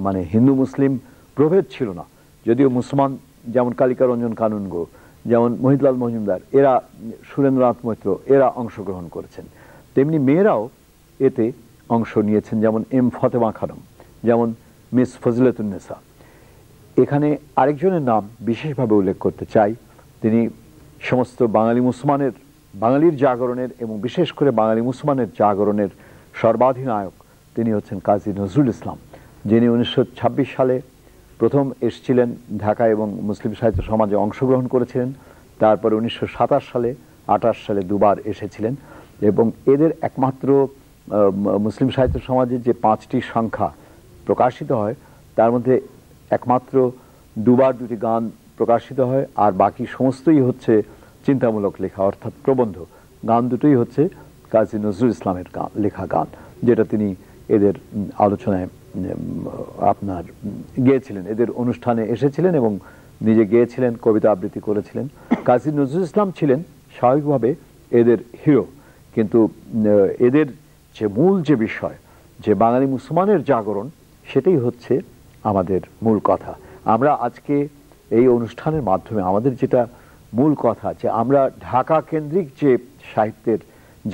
মানে হিন্দু মুসলিম প্রভেদ ছিল না, যদিও মুসলমান যেমন কালিকা রঞ্জন কানুনগো, যেমন মহিতলাল মজুমদার, এরা, সুরেন্দ্রনাথ মৈত্র, এরা অংশগ্রহণ করেছেন, তেমনি মেয়েরাও এতে অংশ নিয়েছেন, যেমন এম ফতেমা খানম, যেমন মিস ফজিলাতুন্নেসা। এখানে আরেকজনের নাম বিশেষভাবে উল্লেখ করতে চাই, তিনি সমস্ত বাঙালির জাগরণের এবং বিশেষ করে বাঙালি মুসলমানের জাগরণের সর্বাধিনায়ক। তিনি হচ্ছেন কাজী নজরুল ইসলাম, যিনি 1926 সালে প্রথম এসেছিলেন ঢাকা এবং মুসলিম সাহিত্য সমাজে অংশগ্রহণ করেছিলেন। তারপরে 1927 সালে, 28 সালে দুবার এসেছিলেন। এবং এদের একমাত্র মুসলিম সাহিত্য সমাজে যে 5টি সংখ্যা প্রকাশিত হয়, তার মধ্যে একমাত্র দুবার 2টি গান প্রকাশিত হয়, আর বাকি সমস্তই হচ্ছে চিন্তামূলক লেখা, অর্থাৎ প্রবন্ধ। গান দুটোই হচ্ছে কাজী নজরুল ইসলামের লেখা গান, যেটা তিনি এদের আলোচনায় আপনার গেয়েছিলেন, এদের অনুষ্ঠানে এসেছিলেন এবং নিজে গেয়েছিলেন, কবিতা আবৃত্তি করেছিলেন। কাজী নজরুল ইসলাম ছিলেন স্বাভাবিকভাবে এদের হিরো, কিন্তু এদের যে মূল যে বিষয়, যে বাঙালি মুসলমানের জাগরণ, সেটাই হচ্ছে আমাদের মূল কথা। আমরা আজকে এই অনুষ্ঠানের মাধ্যমে আমাদের যেটা মূল কথা, যে আমরা ঢাকা কেন্দ্রিক যে সাহিত্যের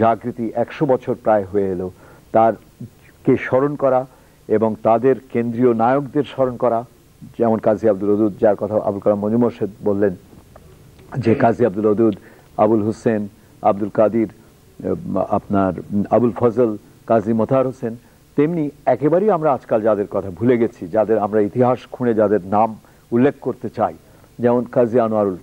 জাগৃতি 100 বছর প্রায় হয়ে এলো, তারকে স্মরণ করা এবং তাদের কেন্দ্রীয় নায়কদের স্মরণ করা। যেমন কাজী আব্দুল ওদুদ, যার কথা আবুল কালাম মঞ্জুর মোর্শেদ বললেন, যে কাজী আব্দুল ওদুদ, আবুল হুসেন, আব্দুল কাদির, আপনার আবুল ফজল, কাজী মোতাহার হোসেন, তেমনি একেবারেই আমরা আজকাল যাদের কথা ভুলে গেছি, যাদের আমরা ইতিহাস খুঁড়ে যাদের নাম উল্লেখ করতে চাই, যেমন কাজী আনোয়ারুল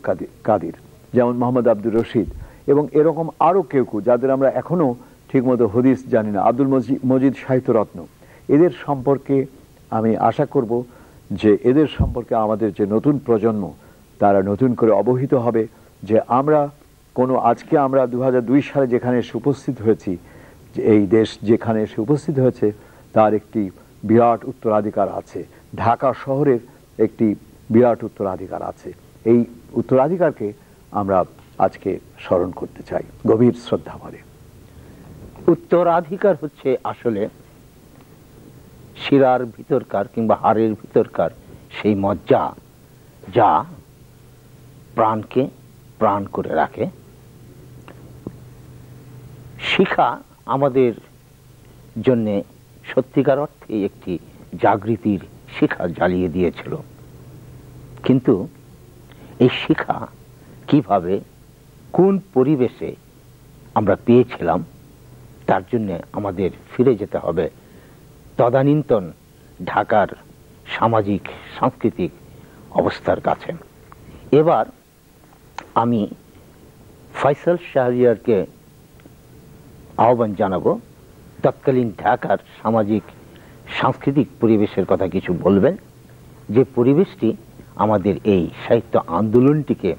কাদির, যেমন মোহাম্মদ আব্দুর রশিদ, এবং এরকম আরও কেউ যাদের আমরা এখনও ঠিকমতো হদিস জানি না, আব্দুল মজিদ সাহিত্যরত্ন। এদের সম্পর্কে আমি আশা করব যে এদের সম্পর্কে আমাদের যে নতুন প্রজন্ম, তারা নতুন করে অবহিত হবে যে আমরা আজকে আমরা 2002 সালে যেখানে এসে উপস্থিত হয়েছি, এই দেশ যেখানে এসে উপস্থিত হয়েছে, তার একটি বিরাট উত্তরাধিকার আছে। ঢাকা শহরের একটি বিরাট উত্তরাধিকার আছে। এই উত্তরাধিকারকে আমরা আজকে স্মরণ করতে চাই গভীর শ্রদ্ধা ভরে। উত্তরাধিকার হচ্ছে আসলে শিরার ভিতরকার কিংবা হাড়ের ভিতরকার সেই মজ্জা যা প্রাণকে প্রাণ করে রাখে। শিক্ষা আমাদের জন্য সত্যিকার অর্থে একটি জাগৃতির শিখা জ্বালিয়ে দিয়েছিল, কিন্তু এই শিক্ষা কিভাবে কোন পরিবেশে আমরা পেয়েছিলাম তার জন্য আমাদের ফিরে যেতে হবে তদানীন্তন ঢাকার সামাজিক সাংস্কৃতিক অবস্থার কাছে। এবার আমি ফয়সাল শাহরিয়ারকে আহ্বান জানাবো তৎকালীন ঢাকার সামাজিক সাংস্কৃতিক পরিবেশের কথা কিছু বলবেন, যে পরিবেশটি আমাদের এই সাহিত্য আন্দোলনটিকে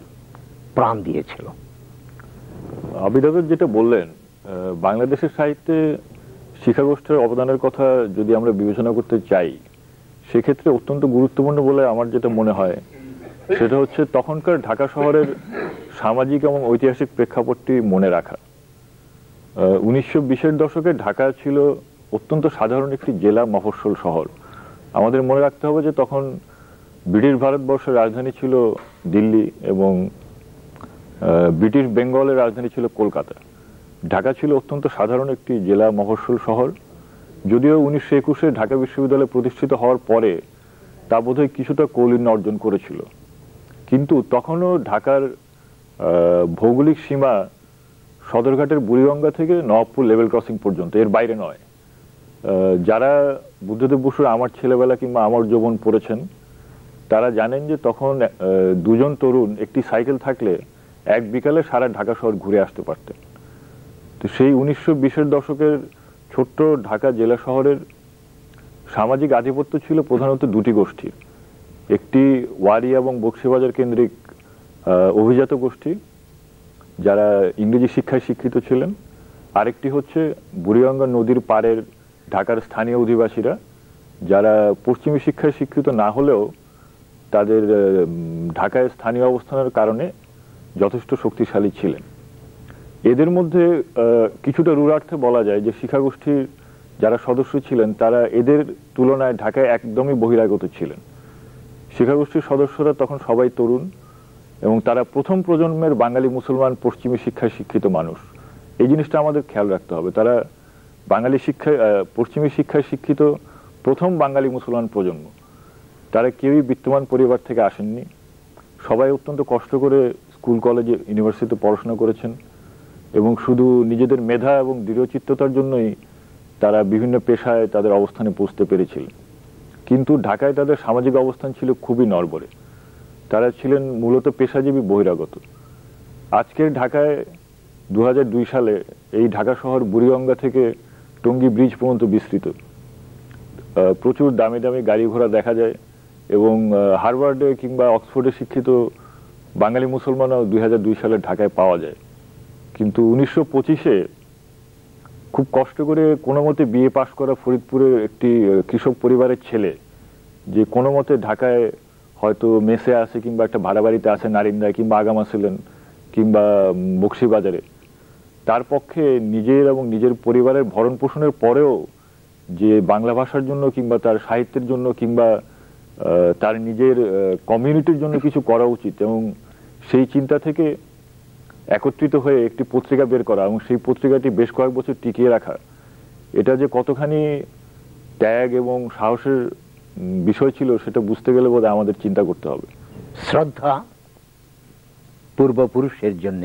প্রাণ দিয়েছিল। আবিদাবাদ যেটা বললেন, বাংলাদেশের সাহিত্যে শিক্ষাগোষ্ঠীর অবদানের কথা যদি আমরা বিবেচনা করতে চাই, সেক্ষেত্রে অত্যন্ত গুরুত্বপূর্ণ বলে আমার যেটা মনে হয় সেটা হচ্ছে তখনকার ঢাকা শহরের সামাজিক এবং ঐতিহাসিক প্রেক্ষাপটটি মনে রাখা। 1920-এর দশকে ঢাকা ছিল অত্যন্ত সাধারণ একটি জেলা মফস্বল শহর। আমাদের মনে রাখতে হবে যে তখন ব্রিটিশ ভারতবর্ষের রাজধানী ছিল দিল্লি এবং ব্রিটিশ বেঙ্গলের রাজধানী ছিল কলকাতা। ঢাকা ছিল অত্যন্ত সাধারণ একটি জেলা মফস্বল শহর। যদিও 1921-এ ঢাকা বিশ্ববিদ্যালয় প্রতিষ্ঠিত হওয়ার পরে তা বোধহয় কিছুটা কৌলিন্য অর্জন করেছিল, কিন্তু তখনও ঢাকার ভৌগোলিক সীমা সদরঘাটের বুড়িগঙ্গা থেকে নবাবপুর লেভেল ক্রসিং পর্যন্ত, এর বাইরে নয়। যারা বুদ্ধদেব বসুর আমার ছেলেবেলা কিংবা আমার যৌবন পড়েছেন তারা জানেন যে তখন দুজন তরুণ একটি সাইকেল থাকলে এক বিকালে সারা ঢাকা শহর ঘুরে আসতে পারতেন। তো সেই 1920-এর দশকের ছোট্ট ঢাকা জেলা শহরের সামাজিক আধিপত্য ছিল প্রধানত দুটি গোষ্ঠীর। একটি ওয়ারি এবং বক্সিবাজার কেন্দ্রিক অভিজাত গোষ্ঠী যারা ইংরেজি শিক্ষায় শিক্ষিত ছিলেন, আরেকটি হচ্ছে বুড়িগঙ্গা নদীর পাড়ের ঢাকার স্থানীয় অধিবাসীরা যারা পশ্চিমী শিক্ষায় শিক্ষিত না হলেও তাদের ঢাকায় স্থানীয় অবস্থানের কারণে যথেষ্ট শক্তিশালী ছিলেন। এদের মধ্যে কিছুটা রূঢ়ার্থে বলা যায় যে শিক্ষাগোষ্ঠীর যারা সদস্য ছিলেন তারা এদের তুলনায় ঢাকায় একদমই বহিরাগত ছিলেন। শিক্ষাগোষ্ঠীর সদস্যরা তখন সবাই তরুণ এবং তারা প্রথম প্রজন্মের বাঙালি মুসলমান পশ্চিমী শিক্ষায় শিক্ষিত মানুষ। এই জিনিসটা আমাদের খেয়াল রাখতে হবে। তারা বাঙালি শিক্ষায় পশ্চিমী শিক্ষায় শিক্ষিত প্রথম বাঙালি মুসলমান প্রজন্ম। তারা কেউই বিত্তমান পরিবার থেকে আসেননি, সবাই অত্যন্ত কষ্ট করে স্কুল কলেজে ইউনিভার্সিটিতে পড়াশোনা করেছেন এবং শুধু নিজেদের মেধা এবং দৃঢ়চিত্ততার জন্যই তারা বিভিন্ন পেশায় তাদের অবস্থানে পৌঁছতে পেরেছিলেন। কিন্তু ঢাকায় তাদের সামাজিক অবস্থান ছিল খুবই নড়বড়ে। তারা ছিলেন মূলত পেশাজীবী বহিরাগত। আজকের ঢাকায় 2002 সালে এই ঢাকা শহর বুড়িগঙ্গা থেকে টঙ্গী ব্রিজ পর্যন্ত বিস্তৃত। প্রচুর দামি দামি গাড়ি ঘোড়া দেখা যায় এবং হার্ভার্ডে কিংবা অক্সফোর্ডে শিক্ষিত বাঙালি মুসলমানও 2002 সালে ঢাকায় পাওয়া যায়। কিন্তু 1925-এ খুব কষ্ট করে কোনো মতে বিএ পাশ করা ফরিদপুরের একটি কৃষক পরিবারের ছেলে, যে কোনো মতে ঢাকায় হয়তো মেসে আছে কিংবা একটা ভাড়া বাড়িতে আছে নারিন্দায় কিংবা আগামাসিলেন কিংবা বক্সিবাজারে, তার পক্ষে নিজের এবং নিজের পরিবারের ভরণ পোষণের পরেও যে বাংলা ভাষার জন্য কিংবা তার সাহিত্যের জন্য কিংবা তার নিজের কমিউনিটির জন্য কিছু করা উচিত এবং সেই চিন্তা থেকে একত্রিত হয়ে একটি পত্রিকা বের করা এবং সেই পত্রিকাটি বেশ কয়েক বছর টিকিয়ে রাখা, এটা যে কতখানি ত্যাগ এবং সাহসের বিষয় ছিল সেটা বুঝতে গেলে বোধহয় আমাদের চিন্তা করতে হবে। শ্রদ্ধা পূর্বপুরুষের জন্য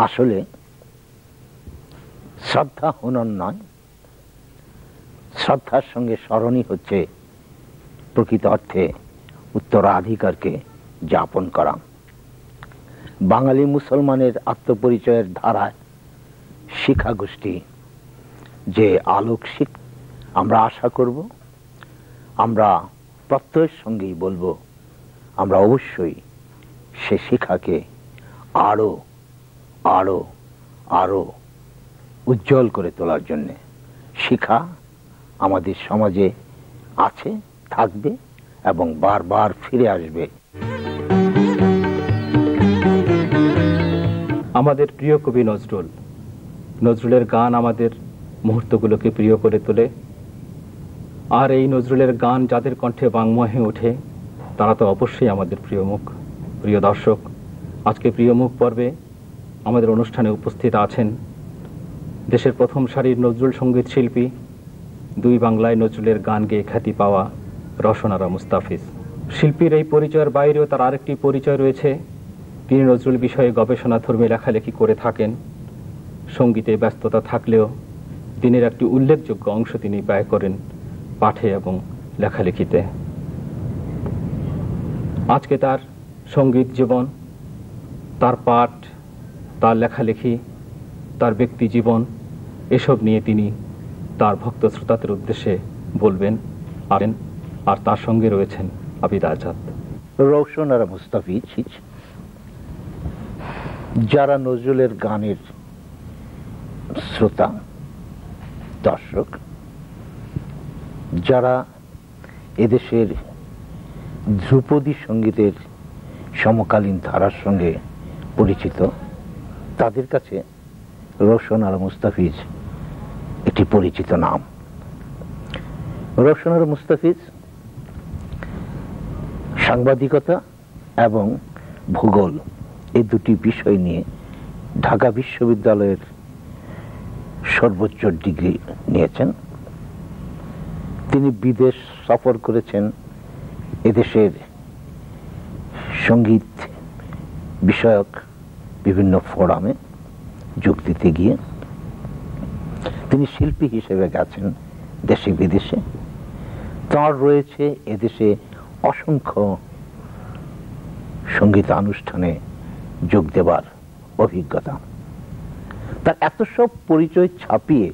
আসলে শ্রদ্ধা হনন নয়, শ্রদ্ধার সঙ্গে স্মরণই হচ্ছে প্রকৃত অর্থে উত্তরাধিকারকে যাপন করা। বাঙালি মুসলমানের আত্মপরিচয়ের ধারায় শিক্ষাগোষ্ঠী যে আলোক আমরা আশা করব, আমরা প্রত্যয়ের সঙ্গেই বলবো আমরা অবশ্যই সে শিক্ষাকে আরো আরো আরো উজ্জ্বল করে তোলার জন্য। শিক্ষা আমাদের সমাজে আছে, থাকবে এবং বারবার ফিরে আসবে। আমাদের প্রিয় কবি নজরুল। নজরুলের গান আমাদের মুহূর্তগুলোকে প্রিয় করে তোলে। আর এই নজরুলের গান যাদের কণ্ঠে বাংময় হয়ে ওঠে তারা তো অবশ্যই আমাদের প্রিয় মুখ। প্রিয় দর্শক, আজকে প্রিয় মুখ পর্বে আমাদের অনুষ্ঠানে উপস্থিত আছেন দেশের প্রথম সারির নজরুল সঙ্গীত শিল্পী, দুই বাংলায় নজরুলের গান গেয়ে খ্যাতি পাওয়া রওশন আরা মুস্তাফিজ। শিল্পীর এই পরিচয়ের বাইরেও তার আরেকটি পরিচয় রয়েছে। তিনি নজরুল বিষয়ে গবেষণাধর্মী লেখালেখি করে থাকেন। সঙ্গীতে ব্যস্ততা থাকলেও দিনের একটি উল্লেখযোগ্য অংশ তিনি ব্যয় করেন পাঠে এবং লেখালেখিতে। আজকে তার সঙ্গীত জীবন, তার পাঠ, তার লেখালেখি, তার ব্যক্তি জীবন এসব নিয়ে তিনি তার ভক্ত শ্রোতাদের উদ্দেশ্যে বলবেন। আর তার সঙ্গে রয়েছেন আবিদ আজাদ। রওশন আরা মুস্তাফিজ যারা নজরুলের গানের শ্রোতা দর্শক, যারা এদেশের ধ্রুপদী সঙ্গীতের সমকালীন ধারার সঙ্গে পরিচিত, তাদের কাছে রওশন আরা মুস্তাফিজ একটি পরিচিত নাম। রওশন আরা মুস্তাফিজ সাংবাদিকতা এবং ভূগোল এই দুটি বিষয় নিয়ে ঢাকা বিশ্ববিদ্যালয়ের সর্বোচ্চ ডিগ্রি নিয়েছেন। তিনি বিদেশ সফর করেছেন এদেশের সঙ্গীত বিষয়ক বিভিন্ন ফোরামে যোগ দিতে গিয়ে। তিনি শিল্পী হিসেবে গেছেন দেশে বিদেশে। তার রয়েছে এদেশে অসংখ্য সঙ্গীতানুষ্ঠানে যোগ দেবার অভিজ্ঞতা। তার এত সব পরিচয় ছাপিয়ে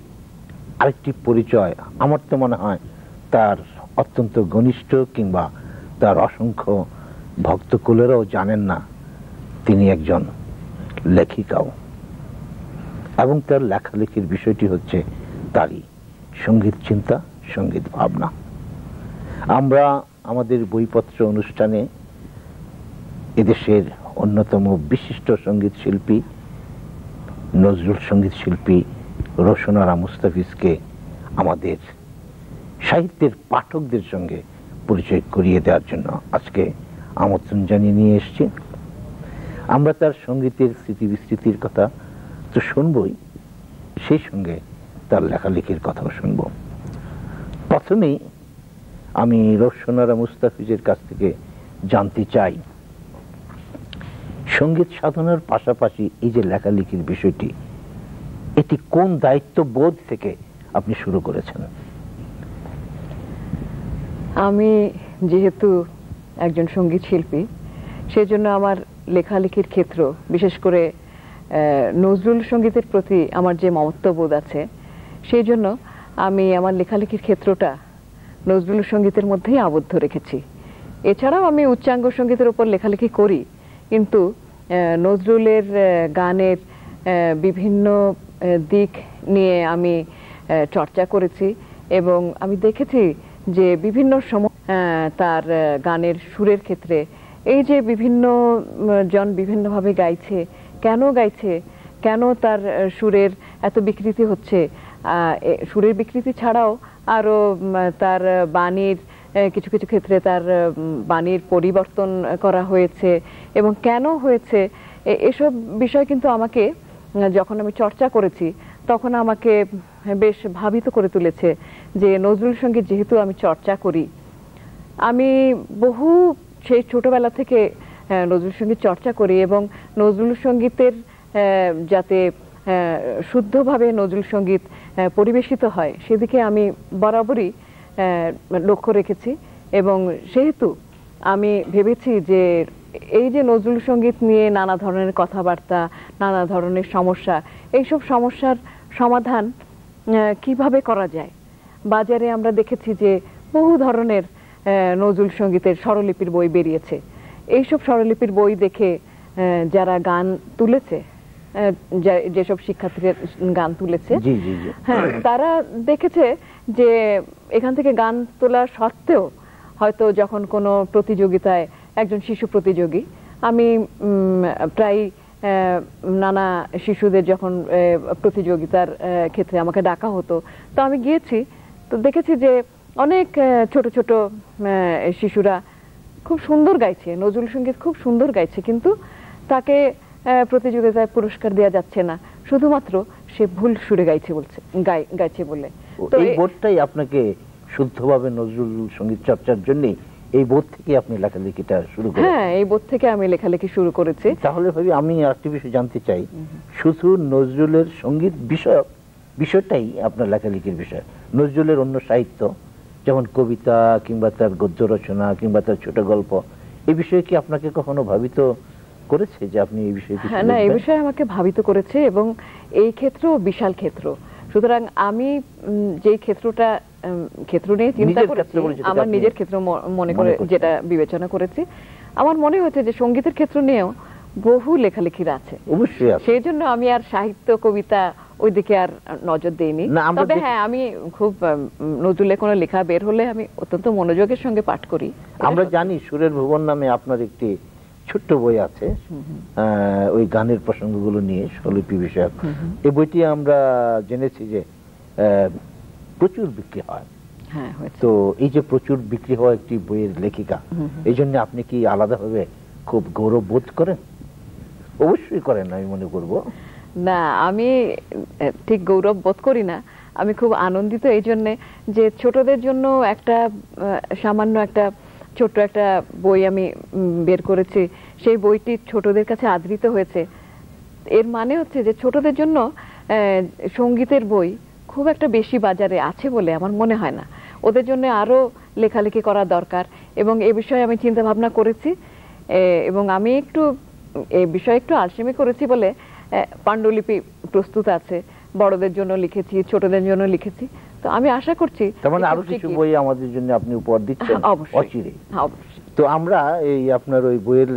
আরেকটি পরিচয় আমার তো মনে হয় তার অত্যন্ত ঘনিষ্ঠ কিংবা তার অসংখ্য ভক্তকুলেরাও জানেন না, তিনি একজন লেখিকাও। এবং তার লেখালেখির বিষয়টি হচ্ছে তারই সঙ্গীত চিন্তা, সঙ্গীত ভাবনা। আমরা আমাদের বইপত্র অনুষ্ঠানে এদেশের অন্যতম বিশিষ্ট সঙ্গীত শিল্পী, নজরুল সঙ্গীত শিল্পী রওশন আরা মুস্তাফিজকে আমাদের সাহিত্যের পাঠকদের সঙ্গে পরিচয় করিয়ে দেওয়ার জন্য আজকে আমন্ত্রণ জানিয়ে নিয়ে এসেছি। আমরা তার সঙ্গীতের স্মৃতি বিস্মৃতির কথা তো শুনবই, সেই সঙ্গে তার লেখালেখির কথাও শুনব। প্রথমেই আমি রওশন আরা মুস্তাফিজের কাছ থেকে জানতে চাই, সঙ্গীত সাধনার পাশাপাশি এই যে লেখালেখির বিষয়টি, এটি কোন দায়িত্ববোধ থেকে আপনি শুরু করেছেন? আমি যেহেতু একজন সঙ্গীত শিল্পী, সেজন্য আমার লেখালেখির ক্ষেত্র, বিশেষ করে নজরুল সঙ্গীতের প্রতি আমার যে মমত্ববোধ আছে, সেই জন্য আমি আমার লেখালেখির ক্ষেত্রটা নজরুল সঙ্গীতের মধ্যেই আবদ্ধ রেখেছি। এছাড়াও আমি উচ্চাঙ্গ সঙ্গীতের উপর লেখালেখি করি, কিন্তু নজরুলের গানের বিভিন্ন দিক নিয়ে আমি চর্চা করেছি এবং আমি দেখেছি যে বিভিন্ন সময় তার গানের সুরের ক্ষেত্রে এই যে বিভিন্ন জন বিভিন্নভাবে গাইছে, কেন তার সুরের এত বিকৃতি হচ্ছে, সুরের বিকৃতি ছাড়াও আরো তার বাণীর কিছু কিছু ক্ষেত্রে তার বাণীর পরিবর্তন করা হয়েছে এবং কেন হয়েছে, এসব বিষয় কিন্তু আমাকে, যখন আমি চর্চা করেছি তখন আমাকে বেশ ভাবিত করে তুলেছে যে নজরুল সঙ্গীত যেহেতু আমি চর্চা করি, আমি সেই ছোটবেলা থেকে নজরুল সঙ্গীত চর্চা করি এবং নজরুল সঙ্গীতের যাতে শুদ্ধভাবে নজরুল সঙ্গীত পরিবেশিত হয় সেদিকে আমি বরাবরই লক্ষ্য রেখেছি। এবং সেহেতু আমি ভেবেছি যে এই যে নজরুল সঙ্গীত নিয়ে নানা ধরনের কথাবার্তা, নানা ধরনের সমস্যা, এইসব সমস্যার সমাধান কিভাবে করা যায়। বাজারে আমরা দেখেছি যে বহু ধরনের নজরুল সঙ্গীতের স্বরলিপির বই বেরিয়েছে। এইসব স্বরলিপির বই দেখে যারা গান তুলেছে, যেসব শিক্ষার্থীরা গান তুলেছে, হ্যাঁ, তারা দেখেছে যে এখান থেকে গান তোলা সত্ত্বেও হয়তো যখন কোনো প্রতিযোগিতায় একজন শিশু প্রতিযোগী, আমি প্রায় নানা শিশুদের যখন প্রতিযোগিতার ক্ষেত্রে আমাকে ডাকা হতো, তো আমি গিয়েছি, তো দেখেছি যে অনেক ছোট ছোট শিশুরা খুব সুন্দর গাইছে, নজরুল সঙ্গীত খুব সুন্দর গাইছে, কিন্তু তাকে প্রতিযোগিতায় পুরস্কার দেওয়া যাচ্ছে না, শুধুমাত্র সে ভুল সুরে গাইছে বলে। তো এই বোধটাই আপনাকে শুদ্ধভাবে নজরুল সঙ্গীত চর্চার জন্য এই বোধ থেকে আপনি লেখালেখিটা শুরু করেছেন? হ্যাঁ, এই বোধ থেকে আমি লেখালেখি শুরু করেছি। তাহলে ভাবি আমি আরেকটি বিষয় জানতে চাই, শুধু নজরুলের সঙ্গীত বিষয়টাই আপনার লেখালেখির বিষয়? নজরুলের অন্য সাহিত্য যেমন কবিতা কিংবা তার গদ্য রচনা কিংবা তার ছোট গল্প, এই বিষয়ে কি আপনাকে কখনো ভাবিত করেছে যে আপনি এই বিষয়ে? হ্যাঁ, না, এই বিষয়ে আমাকে ভাবিত করেছে, এবং এই ক্ষেত্রেও বিশাল ক্ষেত্র। সুতরাং আমি যে ক্ষেত্র নিয়ে চিন্তা করেছি, আমার নিজের ক্ষেত্র মনে করে যেটা বিবেচনা করেছি, আমার মনে হচ্ছে যে সঙ্গীতের ক্ষেত্র নিয়েও বহু লেখালেখির আছে। অবশ্যই আছে। সেই জন্য আমি আর সাহিত্য কবিতা ওইদিকে আর নজর দেইনি। তবে হ্যাঁ, আমি খুব নজরুলের কোনো লেখা বের হলে আমি অত্যন্ত মনোযোগের সঙ্গে পাঠ করি। আমরা জানি সুরের ভুবন নামে আপনার একটি ছোট্ট বই আছে ওই গানের প্রসঙ্গগুলো নিয়ে, স্বরলিপি বিষয়ক। এই বইটি আমরা জেনেছি যে প্রচুর বিক্রি হয়। হ্যাঁ, তো এই যে প্রচুর বিক্রি হওয়া একটি বইয়ের লেখিকা, এই জন্য আপনি কি আলাদাভাবে খুব গৌরব বোধ করেন? অবশ্যই করেন, আমি মনে করব। না, আমি ঠিক গৌরব বোধ করি না, আমি খুব আনন্দিত এই জন্যে যে ছোটদের জন্য একটা সামান্য একটা ছোট্ট একটা বই আমি বের করেছি, সেই বইটি ছোটদের কাছে আদৃত হয়েছে। এর মানে হচ্ছে যে ছোটদের জন্য সঙ্গীতের বই খুব একটা বেশি বাজারে আছে বলে আমার মনে হয় না। ওদের জন্য আরো লেখালেখি করা দরকার, এবং এ বিষয়ে আমি চিন্তা ভাবনা করেছি, এবং আমি একটু এই বিষয়ে একটু আলসেমি করেছি বলে পাণ্ডুলিপি প্রস্তুত আছে, বড়দের জন্য লিখেছি, ছোটদের জন্য লিখেছি। তো আমি আশা করছি তেমন আরো কিছু বই আমাদের জন্য আপনি উপহার দিচ্ছেন অচিরে। তো আমরা এই আপনার ওই বইয়ের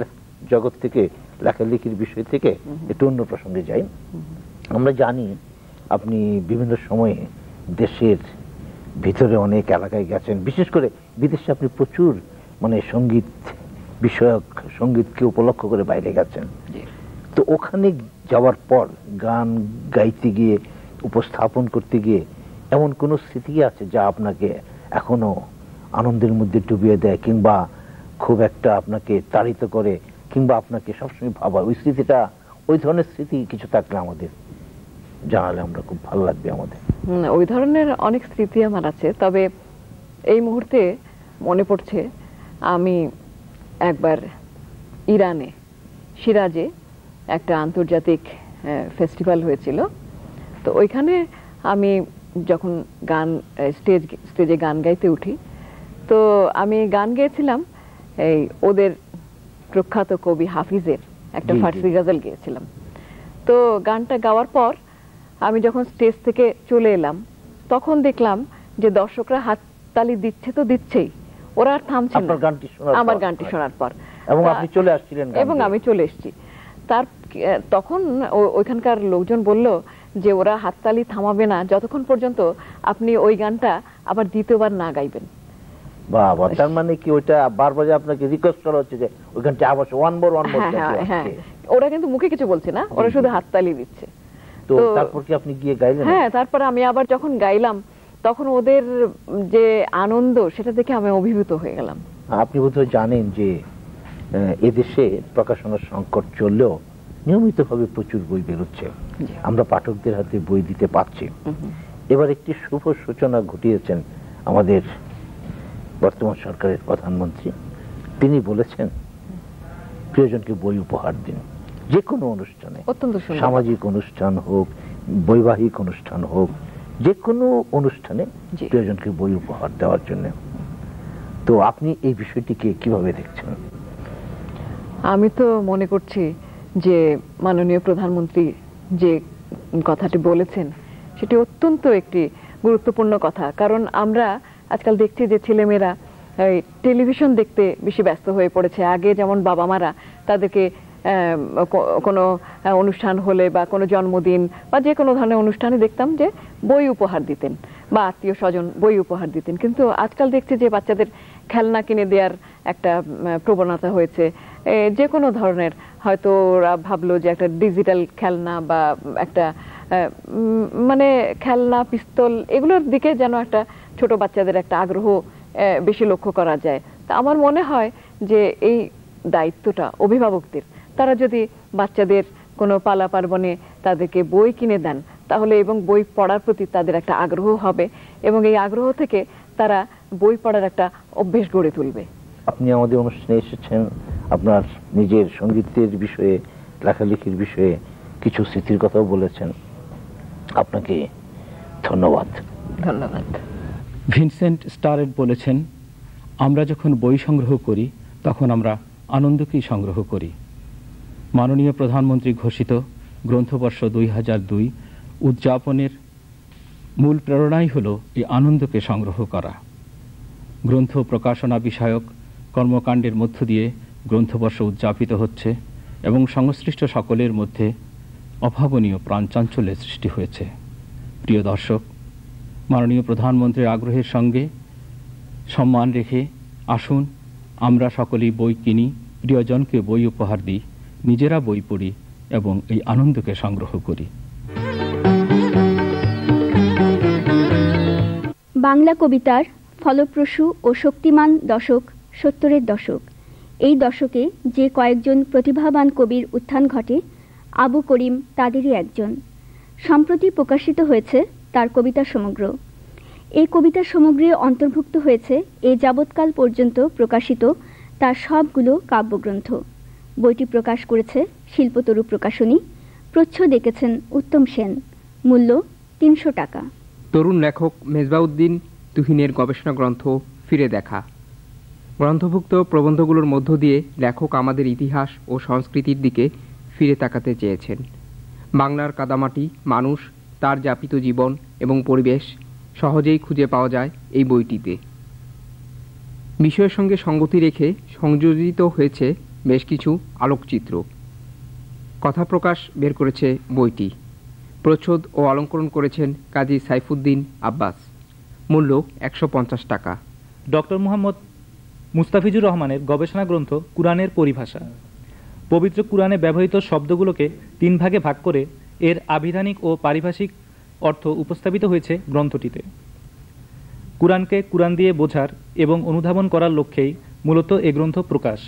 জগৎ থেকে, লেখালেখির বিষয় থেকে একটু অন্য প্রসঙ্গে যাই। আমরা জানি আপনি বিভিন্ন সময়ে দেশের ভিতরে অনেক এলাকায় গেছেন, বিশেষ করে বিদেশে আপনি প্রচুর মানে সঙ্গীত বিষয়ক, সঙ্গীতকে উপলক্ষ করে বাইরে গেছেন। তো ওখানে যাওয়ার পর গান গাইতে গিয়ে, উপস্থাপন করতে গিয়ে এমন কোন স্মৃতি আছে যা আপনাকে এখনো আনন্দের মধ্যে ডুবিয়ে দেয়, কিংবা খুব একটা আপনাকে তাড়িত করে, কিংবা আপনাকে সবসময় ভাবা ওই স্মৃতিটা, ওই ধরনের স্মৃতি কিছু থাকলে আমাদের জানালে আমরা খুব ভালো লাগবে আমাদের। ওই ধরনের অনেক স্মৃতি আমার আছে, তবে এই মুহূর্তে মনে পড়ছে আমি একবার ইরানে সিরাজে একটা আন্তর্জাতিক ফেস্টিভ্যাল হয়েছিল, তো ওইখানে আমি যখন স্টেজে গান গাইতে উঠি, তো আমি গান গেয়েছিলাম এই ওদের প্রখ্যাত কবি হাফিজের একটা ফার্সি গজল গেয়েছিলাম। তো গানটা গাওয়ার পর আমি যখন স্টেজ থেকে চলে এলাম, তখন দেখলাম যে দর্শকরা হাততালি দিচ্ছে, তো দিচ্ছেই, ওরা আর থামছে না আমার গানটি শোনার পর, এবং আপনি চলে আসছিলেন। এবং আমি চলে এসেছি। তখন ওইখানকার লোকজন বলল যে ওরা হাততালি থামাবে না যতক্ষণ পর্যন্ত আপনি ওই গানটা আবার দ্বিতীয়বার না গাইবেন। বাবা, তার মানে কি ওইটা বারবার আপনাকে রিকোয়েস্ট করা হচ্ছে যে ওই গানটা আবার ওয়ান মোর। হ্যাঁ, ওরা কিন্তু মুখে কিছু বলছে না, ওরা শুধু হাততালি দিচ্ছে। তো তারপর কি আপনি গিয়ে গাইলেন? হ্যাঁ, তারপর আমি আবার যখন গাইলাম, তখন ওদের যে আনন্দ, সেটা দেখে আমি অভিভূত হয়ে গেলাম। আপনি বোধহয় জানেন যে এদেশে প্রকাশনার সংকট চললেও নিয়মিতভাবে প্রচুর বই বেরোচ্ছে, আমরা পাঠকদের হাতে বই দিতে পারছি। এবার একটি শুভ সূচনা ঘটিয়েছেন আমাদের বর্তমান সরকারের প্রধানমন্ত্রী। তিনি বলেছেন প্রিয়জনকে বই উপহার দিন, যে কোনো অনুষ্ঠানে, সামাজিক অনুষ্ঠান হোক, বৈবাহিক অনুষ্ঠান হোক, যে কোনো অনুষ্ঠানে প্রিয়জনকে বই উপহার দেওয়ার জন্য। তো আপনি এই বিষয়টিকে কিভাবে দেখছেন? আমি তো মনে করছি যে মাননীয় প্রধানমন্ত্রী যে কথাটি বলেছেন সেটি অত্যন্ত একটি গুরুত্বপূর্ণ কথা, কারণ আমরা আজকাল দেখছি যে ছেলেমেয়েরা টেলিভিশন দেখতে বেশি ব্যস্ত হয়ে পড়েছে। আগে যেমন বাবা মারা তাদেরকে কোনো অনুষ্ঠান হলে বা কোনো জন্মদিন বা যে কোনো ধরনের অনুষ্ঠানে দেখতাম যে বই উপহার দিতেন, বা আত্মীয় স্বজন বই উপহার দিতেন। কিন্তু আজকাল দেখছি যে বাচ্চাদের খেলনা কিনে দেওয়ার একটা প্রবণতা হয়েছে, যে কোনো ধরনের। হয়তো ওরা ভাবলো যে একটা ডিজিটাল খেলনা বা একটা মানে খেলনা, পিস্তল, এগুলোর দিকে যেন একটা ছোট বাচ্চাদের একটা আগ্রহ বেশি লক্ষ্য করা যায়। তা আমার মনে হয় যে এই দায়িত্বটা অভিভাবকদের, তারা যদি বাচ্চাদের কোনো পালা পার্বণে তাদেরকে বই কিনে দেন তাহলে, এবং বই পড়ার প্রতি তাদের একটা আগ্রহ হবে, এবং এই আগ্রহ থেকে তারা বই পড়ার একটা অভ্যেস গড়ে তুলবে। আপনি আমাদের অনুষ্ঠানে এসেছেন, আপনার নিজের সঙ্গীতের বিষয়ে, লেখালেখির বিষয়ে কিছু স্মৃতির কথাও বলেছেন। আপনাকে ধন্যবাদ। ধন্যবাদ। ভিনসেন্ট স্টারেট বলেছেন, আমরা যখন বই সংগ্রহ করি তখন আমরা আনন্দকেই সংগ্রহ করি। মাননীয় প্রধানমন্ত্রী ঘোষিত গ্রন্থবর্ষ 2002 উদযাপনের মূল প্রেরণাই হল এই আনন্দকে সংগ্রহ করা। গ্রন্থ প্রকাশনা বিষয়ক কর্মকাণ্ডের মধ্য দিয়ে গ্রন্থবর্ষ উদযাপিত হচ্ছে এবং সংশ্লিষ্ট সকলের মধ্যে অভাবনীয় প্রাণচাঞ্চল্যের সৃষ্টি হয়েছে। প্রিয় দর্শক, মাননীয় প্রধানমন্ত্রীর আগ্রহের সঙ্গে সম্মান রেখে আসুন আমরা সকলেই বই কিনি, প্রিয়জনকে বই উপহার দিই, নিজেরা বই পড়ি এবং এই আনন্দকে সংগ্রহ করি। বাংলা কবিতার ফলপ্রসূ ও শক্তিমান দশক 70-এর দশক। এই দশকে যে কয়েকজন প্রতিভাবান কবির উত্থান ঘটে, আবু করিম তাদেরই একজন। সম্প্রতি প্রকাশিত হয়েছে তার কবিতা সমগ্র। এই কবিতা সমগ্রে অন্তর্ভুক্ত হয়েছে এ যাবৎকাল পর্যন্ত প্রকাশিত তার সবগুলো কাব্যগ্রন্থ। বইটি প্রকাশ করেছে শিল্পতরু প্রকাশনী। প্রচ্ছদ এঁকেছেন উত্তম সেন। মূল্য 300 টাকা। তরুণ লেখক মেজবাউদ্দিন তুহিনের গবেষণা গ্রন্থ ফিরে দেখা। গ্রন্থভুক্ত প্রবন্ধগুলোর মধ্য দিয়ে লেখক আমাদের ইতিহাস ও সংস্কৃতির দিকে ফিরে তাকাতে চেয়েছেন। বাংলার কাদামাটি, মানুষ, তার যাপিত জীবন এবং পরিবেশ সহজেই খুঁজে পাওয়া যায় এই বইটিতে। বিষয়ের সঙ্গে সঙ্গতি রেখে সংযোজিত হয়েছে বেশ কিছু আলোকচিত্র। কথা প্রকাশ বের করেছে বইটি। প্রচ্ছদ ও অলঙ্করণ করেছেন কাজী সাইফুদ্দিন আব্বাস। মূল্য 150 টাকা। ডক্টর মুহাম্মদ মুস্তাফিজুর রহমানের গবেষণা গ্রন্থ কুরআনের পরিভাষা। পবিত্র কুরআনে ব্যবহৃত শব্দগুলোকে 3 ভাগে ভাগ করে এর আবিধানিক ও পারিভাষিক অর্থ উপস্থাপিত হয়েছে গ্রন্থটিতে। কুরআনকে কুরআন দিয়ে বোঝার এবং অনুধাবন করার লক্ষ্যেই মূলত এ গ্রন্থ প্রকাশ।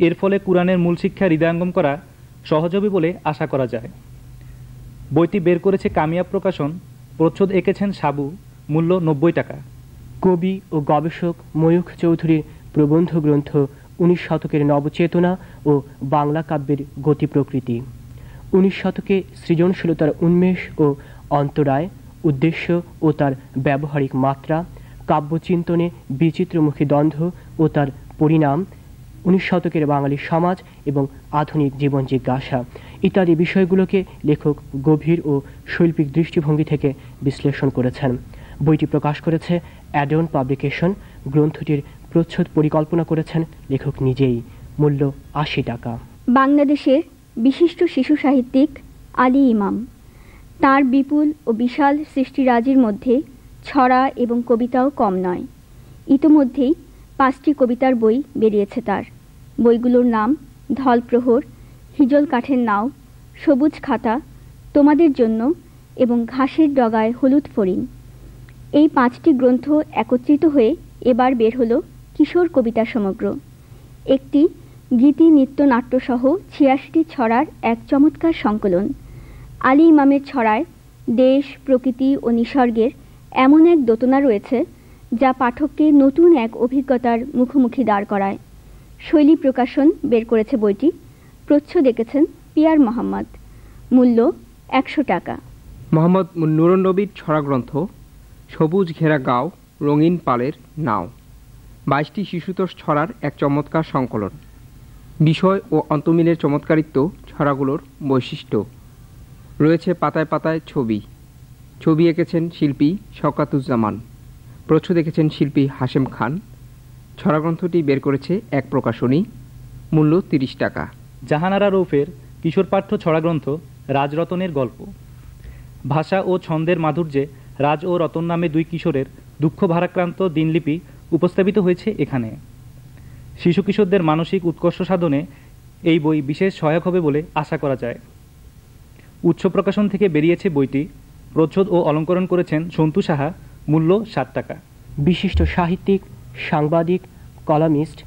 এর ফলে কুরআনের মূল শিক্ষা হৃদয়ঙ্গম করা সহজ হবে বলে আশা করা যায়। বইটি বের করেছে কামিয়াব প্রকাশন। প্রচ্ছদ এঁকেছেন সাবু। মূল্য 90 টাকা। কবি ও গবেষক ময়ূখ চৌধুরীর প্রবন্ধ গ্রন্থ 19 শতকের নবচেতনা ও বাংলা কাব্যের গতি প্রকৃতি। 19 শতকে সৃজনশীলতার উন্মেষ ও অন্তরায়, উদ্দেশ্য ও তার ব্যবহারিক মাত্রা, কাব্যচিন্তনে বিচিত্রমুখী দ্বন্দ্ব ও তার পরিণাম, 19 শতকের বাঙালি সমাজ এবং আধুনিক জীবন জিজ্ঞাসা ইত্যাদি বিষয়গুলোকে লেখক গভীর ও শৈল্পিক দৃষ্টিভঙ্গি থেকে বিশ্লেষণ করেছেন। বইটি প্রকাশ করেছে অ্যাডন পাবলিকেশন। গ্রন্থটির প্রচ্ছদ পরিকল্পনা করেছেন লেখক নিজেই। মূল্য 80 টাকা। বাংলাদেশের বিশিষ্ট শিশু সাহিত্যিক আলী ইমাম। তার বিপুল ও বিশাল সৃষ্টিরাজির মধ্যে ছড়া এবং কবিতাও কম নয়। ইতোমধ্যেই 5টি কবিতার বই বেরিয়েছে তার। বইগুলোর নাম ঢলপ্রহর, হিজল কাঠের নাও, সবুজ খাতা, তোমাদের জন্য এবং ঘাসের ডগায় হলুদ ফড়িং। এই 5টি গ্রন্থ একত্রিত হয়ে এবার বের হলো কিশোর কবিতা সমগ্র, একটি গীতি নৃত্যনাট্যসহ 86টি ছড়ার এক চমৎকার সংকলন। আলী ইমামের ছড়ায় দেশ, প্রকৃতি ও নিসর্গের এমন এক দোতনা রয়েছে যা পাঠককে নতুন এক অভিজ্ঞতার মুখোমুখি দাঁড় করায়। শৈলী প্রকাশন বের করেছে বইটি। প্রচ্ছদ এঁকেছেন পিয়ার মোহাম্মদ। মূল্য 100 টাকা। মোহাম্মদ নুরুন নবীর ছড়া গ্রন্থ সবুজ ঘেরা গাও, রঙিন পালের নাও। 22টি শিশুতোষ ছড়ার এক চমৎকার সংকলন। বিষয় ও অন্তমিলের চমৎকারিত্ব ছড়াগুলোর বৈশিষ্ট্য। রয়েছে পাতায় পাতায় ছবি। ছবি এঁকেছেন শিল্পী শওকাতুজ্জামান। প্রচ্ছদ এঁকেছেন শিল্পী হাশেম খান। ছড়া গ্রন্থটি বের করেছে এক প্রকাশনী। মূল্য 30 টাকা। জাহানারা রৌফের কিশোর পাঠ্য ছড়া গ্রন্থ রাজরতনের গল্প। ভাষা ও ছন্দের মাধুর্যে রাজ ও রতন নামে দুই কিশোরের দুঃখ ভারাক্রান্ত দিনলিপি উপস্থাপিত হয়েছে এখানে। শিশু কিশোরদের মানসিক উৎকর্ষ সাধনে এই বই বিশেষ সহায়ক হবে বলে আশা করা যায়। উৎস প্রকাশন থেকে বেরিয়েছে বইটি। প্রচ্ছদ ও অলঙ্করণ করেছেন সন্তু সাহা। মূল্য 60 টাকা। বিশিষ্ট সাহিত্যিক, সাংবাদিক, কলামিস্ট,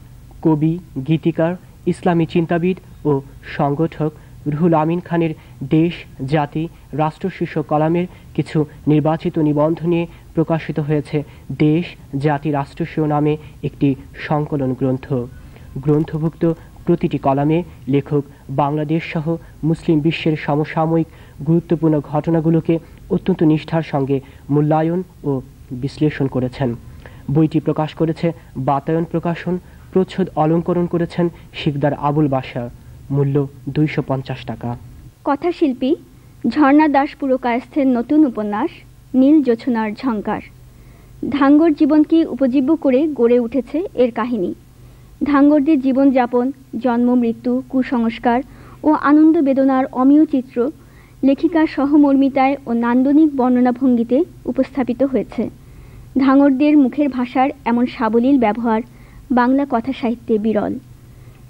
কবি, গীতিকার, ইসলামী চিন্তাবিদ ও সংগঠক রুহুল আমিন খানের দেশ, জাতি, রাষ্ট্র শীর্ষক কলামের কিছু নির্বাচিত নিবন্ধ নিয়ে প্রকাশিত হয়েছে দেশ, জাতি, রাষ্ট্র শিরোনামে একটি সংকলন গ্রন্থ। গ্রন্থভুক্ত প্রতিটি কলামে লেখক বাংলাদেশ সহ মুসলিম বিশ্বের সমসাময়িক গুরুত্বপূর্ণ ঘটনাগুলোকে অত্যন্ত নিষ্ঠার সঙ্গে মূল্যায়ন ও বিশ্লেষণ করেছেন। বইটি প্রকাশ করেছে বাতায়ন প্রকাশন। প্রচ্ছদ অলঙ্করণ করেছেন শিকদার আবুল বাশার। মূল্য 250 টাকা। কথাশিল্পী ঝর্ণা দাস পুরকায়স্থের নতুন উপন্যাস নীল জোছনার ঝঙ্কার। ধাঙ্গর জীবনকে উপজীব্য করে গড়ে উঠেছে এর কাহিনী। ধাঙ্গরদের জীবনযাপন, জন্ম, মৃত্যু, কুসংস্কার ও আনন্দ বেদনার অমীয় চিত্র লেখিকার সহমর্মিতায় ও নান্দনিক বর্ণনাভঙ্গিতে উপস্থাপিত হয়েছে। ধাঙ্গরদের মুখের ভাষার এমন সাবলীল ব্যবহার বাংলা কথা সাহিত্যে বিরল।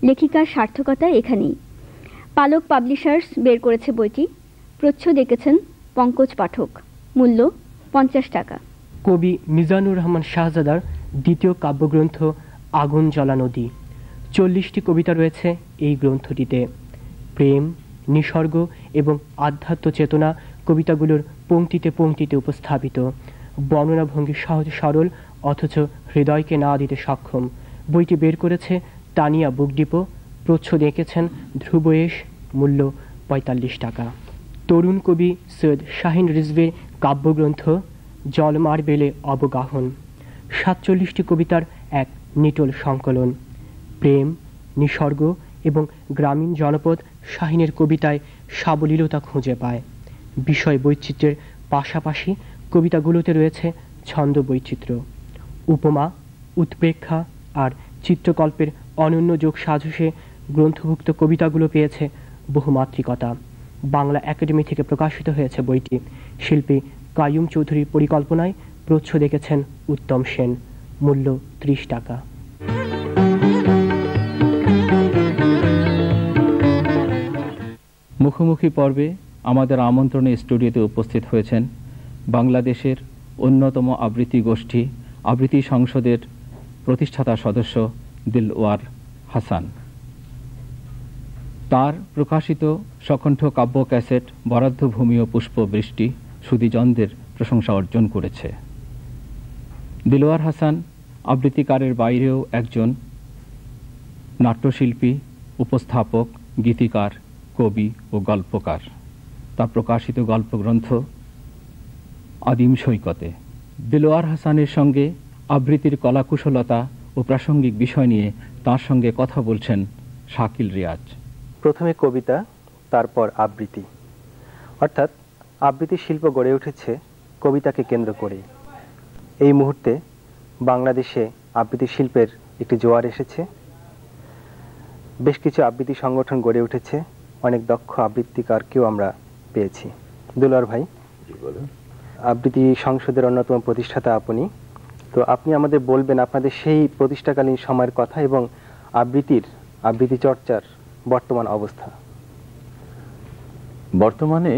লেখিকার সার্থকতা এখানেই। পালক পাবলিশার্স বের করেছে বইটি। প্রচ্ছদ এঁকেছেন পঙ্কজ পাঠক। মূল্য 50 টাকা। কবি মিজানুর রহমান শাহজাদার দ্বিতীয় কাব্যগ্রন্থ আগুন জ্বলা নদী। 40টি কবিতা রয়েছে এই গ্রন্থটিতে। প্রেম, নিসর্গ এবং আধ্যাত্ম চেতনা কবিতাগুলোর পংক্তিতে পংক্তিতে উপস্থাপিত। বর্ণনাভঙ্গি সহজ সরল অথচ হৃদয়কে না দিতে সক্ষম। বইটি বের করেছে তানিয়া বুক ডিপো। প্রচ্ছদ এঁকেছেন ধ্রুবয়েশ। মূল্য 45 টাকা। তরুণ কবি সৈয়দ শাহিন রিজভীর কাব্যগ্রন্থ জলমার বেলে অবগাহন। 47টি কবিতার এক নিটোল সংকলন। প্রেম, নিসর্গ এবং গ্রামীণ জনপদ শাহিনের কবিতায় সাবলীলতা খুঁজে পায়। বিষয় বৈচিত্র্যের পাশাপাশি কবিতাগুলোতে রয়েছে ছন্দ বৈচিত্র্য। উপমা, উৎপ্রেক্ষা আর চিত্রকল্পের অনন্য যোগ সাজসে গ্রন্থভুক্ত কবিতাগুলো পেয়েছে বহুমাত্রিকতা। বাংলা একাডেমি থেকে প্রকাশিত হয়েছে বইটি। শিল্পী কাইয়ুম চৌধুরীর পরিকল্পনায়। প্রচ্ছদ দেখেছেন উত্তম সেন। মূল্য 30 টাকা। মুখোমুখি পর্বে আমাদের আমন্ত্রণে স্টুডিওতে উপস্থিত হয়েছেন বাংলাদেশের অন্যতম আবৃত্তি গোষ্ঠী আবৃত্তি সংসদের প্রতিষ্ঠাতা সদস্য দিলওয়ার হাসান। তার প্রকাশিত সকণ্ঠ কাব্য ক্যাসেট বরাদ্দ ভূমি ও পুষ্প বৃষ্টি সুধীজনদের প্রশংসা অর্জন করেছে। দিলওয়ার হাসান আবৃত্তিকারের বাইরেও একজন নাট্যশিল্পী, উপস্থাপক, গীতিকার, কবি ও গল্পকার। তার প্রকাশিত গল্পগ্রন্থ আদিম সৈকতে। দিলওয়ার হাসানের সঙ্গে আবৃত্তির কলাকুশলতা ও প্রাসঙ্গিক বিষয় নিয়ে তার সঙ্গে কথা বলছেন শাকিল রিয়াজ। প্রথমে কবিতা, তারপর আবৃত্তি, অর্থাৎ আবৃত্তি শিল্প গড়ে উঠেছে কবিতাকে কেন্দ্র করে। এই মুহূর্তে বাংলাদেশে আবৃত্তি শিল্পের একটি জোয়ার এসেছে। বেশ কিছু আবৃত্তি সংগঠন গড়ে উঠেছে। অনেক দক্ষ আবৃত্তিকারকেও আমরা পেয়েছি। দুলার ভাই, আবৃত্তি সংসদের অন্যতম প্রতিষ্ঠাতা আপনি, তো আপনি আমাদের বলবেন আপনাদের সেই প্রতিষ্ঠাকালীন সময়ের কথা এবং আবৃত্তি চর্চার বর্তমান অবস্থা। বর্তমানে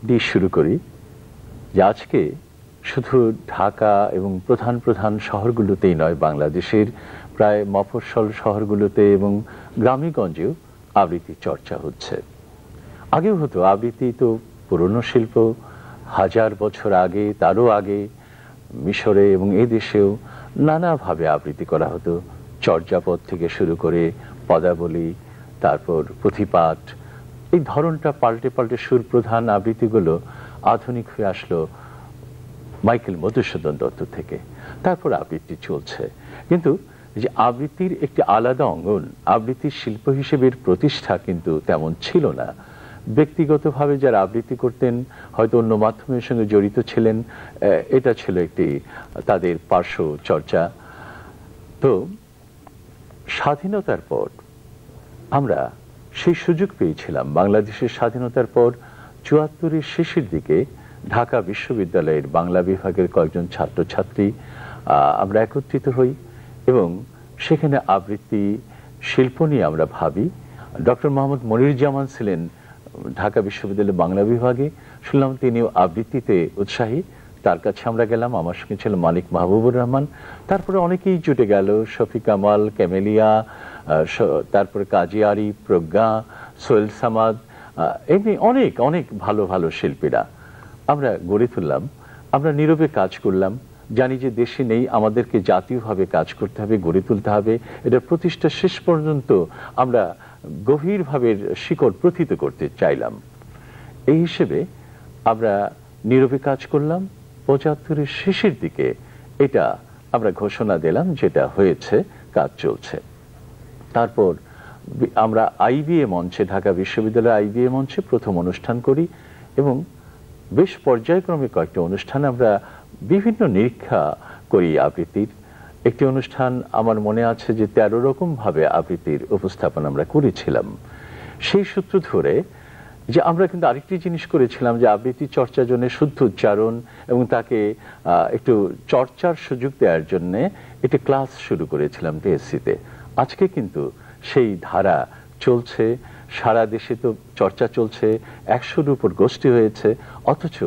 দিয়ে শুরু করি যে আজকে শুধু ঢাকা এবং প্রধান প্রধান শহরগুলোতেই নয়, বাংলাদেশের প্রায় মফস্বল শহরগুলোতে এবং গ্রামেগঞ্জেও আবৃত্তি চর্চা হচ্ছে। আগেও হতো। আবৃত্তি তো পুরনো শিল্প। 1000 বছর আগে, তারও আগে মিশরে এবং এদেশেও নানাভাবে আবৃত্তি করা হতো। চর্যাপদ থেকে শুরু করে পদাবলী, তারপর পুঁথিপাঠ, এই ধরনটা পাল্টে পাল্টে সুর প্রধান আবৃত্তিগুলো আধুনিক হয়ে আসলো মাইকেল মধুসূদন দত্ত থেকে। তারপর আবৃত্তি চলছে। কিন্তু যে আবৃত্তির একটি আলাদা অঙ্গন, আবৃত্তির শিল্প হিসেবে প্রতিষ্ঠা কিন্তু তেমন ছিল না। ব্যক্তিগতভাবে যারা আবৃত্তি করতেন, হয়তো অন্য মাধ্যমের সঙ্গে জড়িত ছিলেন, এটা ছিল একটি তাদের পার্শ্ব চর্চা। তো স্বাধীনতার পর আমরা সেই সুযোগ পেয়েছিলাম। বাংলাদেশের স্বাধীনতার পর 74-এর শেষের দিকে ঢাকা বিশ্ববিদ্যালয়ের বাংলা বিভাগের কয়েকজন ছাত্রছাত্রী আমরা একত্রিত হই এবং সেখানে আবৃত্তি শিল্প নিয়ে আমরা ভাবি। ডক্টর মোহাম্মদ মনিরুজ্জামান ছিলেন ঢাকা বিশ্ববিদ্যালয়ের বাংলা বিভাগে, শুনলাম তিনিও আবৃত্তিতে উৎসাহী। তার কাছে আমরা গেলাম, আমার সঙ্গে ছিল মানিক মাহবুবুর রহমান, তারপরে অনেকেই জুটে গেল, শফিক কামাল, ক্যামেলিয়া, তারপরে কাজী আরিফ, প্রজ্ঞা, সোহেল সামাদ, এমনি অনেক অনেক ভালো ভালো শিল্পীরা আমরা গড়ে তুললাম। আমরা নীরবে কাজ করলাম, জানি যে দেশে নেই, আমাদেরকে জাতীয়ভাবে কাজ করতে হবে, গড়ে তুলতে হবে। এটা প্রতিষ্ঠা শেষ পর্যন্ত আমরা গভীরভাবে শিকড় প্রথিত করতে চাইলাম। এই হিসেবে আমরা নীরবে কাজ করলাম। ৭৫-এর শেষের দিকে এটা আমরা ঘোষণা দিলাম, যেটা হয়েছে, কাজ চলছে। তারপর আমরা আইবিএ মঞ্চে, ঢাকা বিশ্ববিদ্যালয়ের আইবিএ মঞ্চে প্রথম অনুষ্ঠান করি এবং বেশ পর্যায়ক্রমে কয়েকটি অনুষ্ঠান আমরা বিভিন্ন নিরীক্ষা করি আবৃত্তির। একটি অনুষ্ঠান আমার মনে আছে যে ১৩ রকম ভাবে আবৃত্তির উপস্থাপন আমরা করেছিলাম। সেই সূত্র ধরে যে আমরা কিন্তু আরেকটি জিনিস করেছিলাম যে আবৃত্তি চর্চার জন্য শুদ্ধ উচ্চারণ এবং তাকে একটু চর্চার সুযোগ দেওয়ার জন্য একটি ক্লাস শুরু করেছিলাম টিএসসিতে। আজকে কিন্তু সেই ধারা চলছে, সারা দেশে তো চর্চা চলছে, ১০০-র উপর গোষ্ঠী হয়েছে। অথচ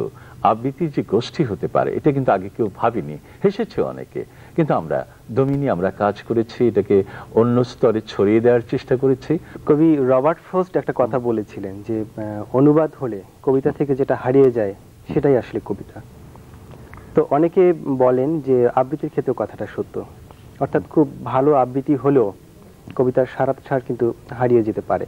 আবৃত্তির যে গোষ্ঠী হতে পারে এটা কিন্তু আগে কেউ ভাবিনি, হেসেছে অনেকে, কিন্তু আমরা দমিনি আমরা কাজ করেছি, এটাকে অন্য স্তরে ছড়িয়ে দেওয়ার চেষ্টা করেছি। কবি রবার্ট ফ্রস্ট একটা কথা বলেছিলেন যে অনুবাদ হলে কবিতা থেকে যেটা হারিয়ে যায় সেটাই আসলে কবিতা। তো অনেকে বলেন যে আবৃত্তির ক্ষেত্রে কথাটা সত্য, অর্থাৎ খুব ভালো আবৃত্তি হলেও কবিতার সার কিন্তু হারিয়ে যেতে পারে।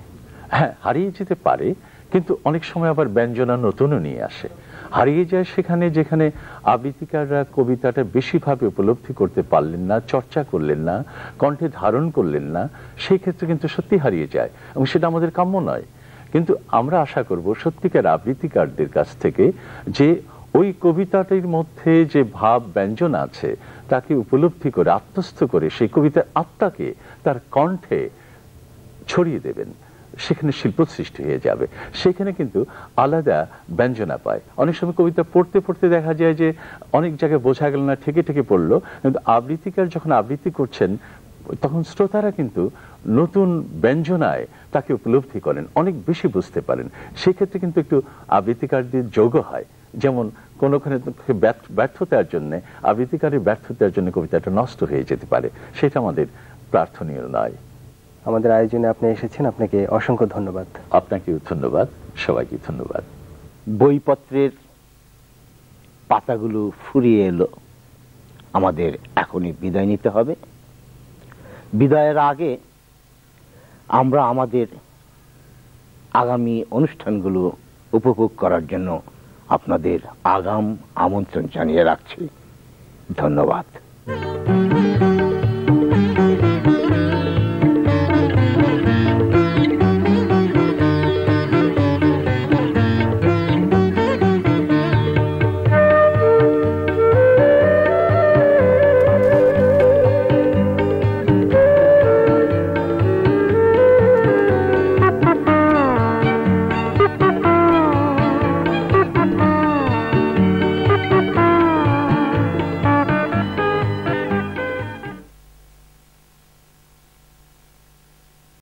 হ্যাঁ, হারিয়ে যেতে পারে, কিন্তু অনেক সময় আবার ব্যঞ্জনা নতুনও নিয়ে আসে। হারিয়ে যায় সেখানে যেখানে আবৃত্তিকাররা কবিতাটা বেশিভাবে উপলব্ধি করতে পারলেন না, চর্চা করলেন না, কণ্ঠে ধারণ করলেন না, সেই ক্ষেত্রে কিন্তু সত্যি হারিয়ে যায় এবং সেটা আমাদের কাম্য নয়। কিন্তু আমরা আশা করব সত্যিকার আবৃত্তিকারদের কাছ থেকে যে ওই কবিতাটির মধ্যে যে ভাব ব্যঞ্জন আছে তাকে উপলব্ধি করে, আত্মস্থ করে সেই কবিতার আত্মাকে তার কণ্ঠে ছড়িয়ে দেবেন, সেখানে শিল্প সৃষ্টি হয়ে যাবে। সেখানে কিন্তু আলাদা ব্যঞ্জনা পায়। অনেক সময় কবিতা পড়তে পড়তে দেখা যায় যে অনেক জায়গায় বোঝা গেল না, ঠেকে ঠেকে পড়লো, কিন্তু আবৃত্তিকার যখন আবৃত্তি করছেন তখন শ্রোতারা কিন্তু নতুন ব্যঞ্জনায় তাকে উপলব্ধি করেন, অনেক বেশি বুঝতে পারেন। সেক্ষেত্রে কিন্তু একটু আবৃত্তিকারদের যোগ্য হয়। যেমন কোনোখানে ব্যর্থতার জন্য, আবৃত্তিকারের ব্যর্থতার জন্য কবিতাটা নষ্ট হয়ে যেতে পারে, সেটা আমাদের প্রার্থনীয় নয়। আমাদের আয়োজনে আপনি এসেছেন, আপনাকে অসংখ্য ধন্যবাদ। আপনাকেও ধন্যবাদ, সবাইকে ধন্যবাদ। বইপত্রের পাতাগুলো ফুরিয়ে এলো, আমাদের এখনই বিদায় নিতে হবে। বিদায়ের আগে আমরা আমাদের আগামী অনুষ্ঠানগুলো উপভোগ করার জন্য আপনাদের আগাম আমন্ত্রণ জানিয়ে রাখছি। ধন্যবাদ।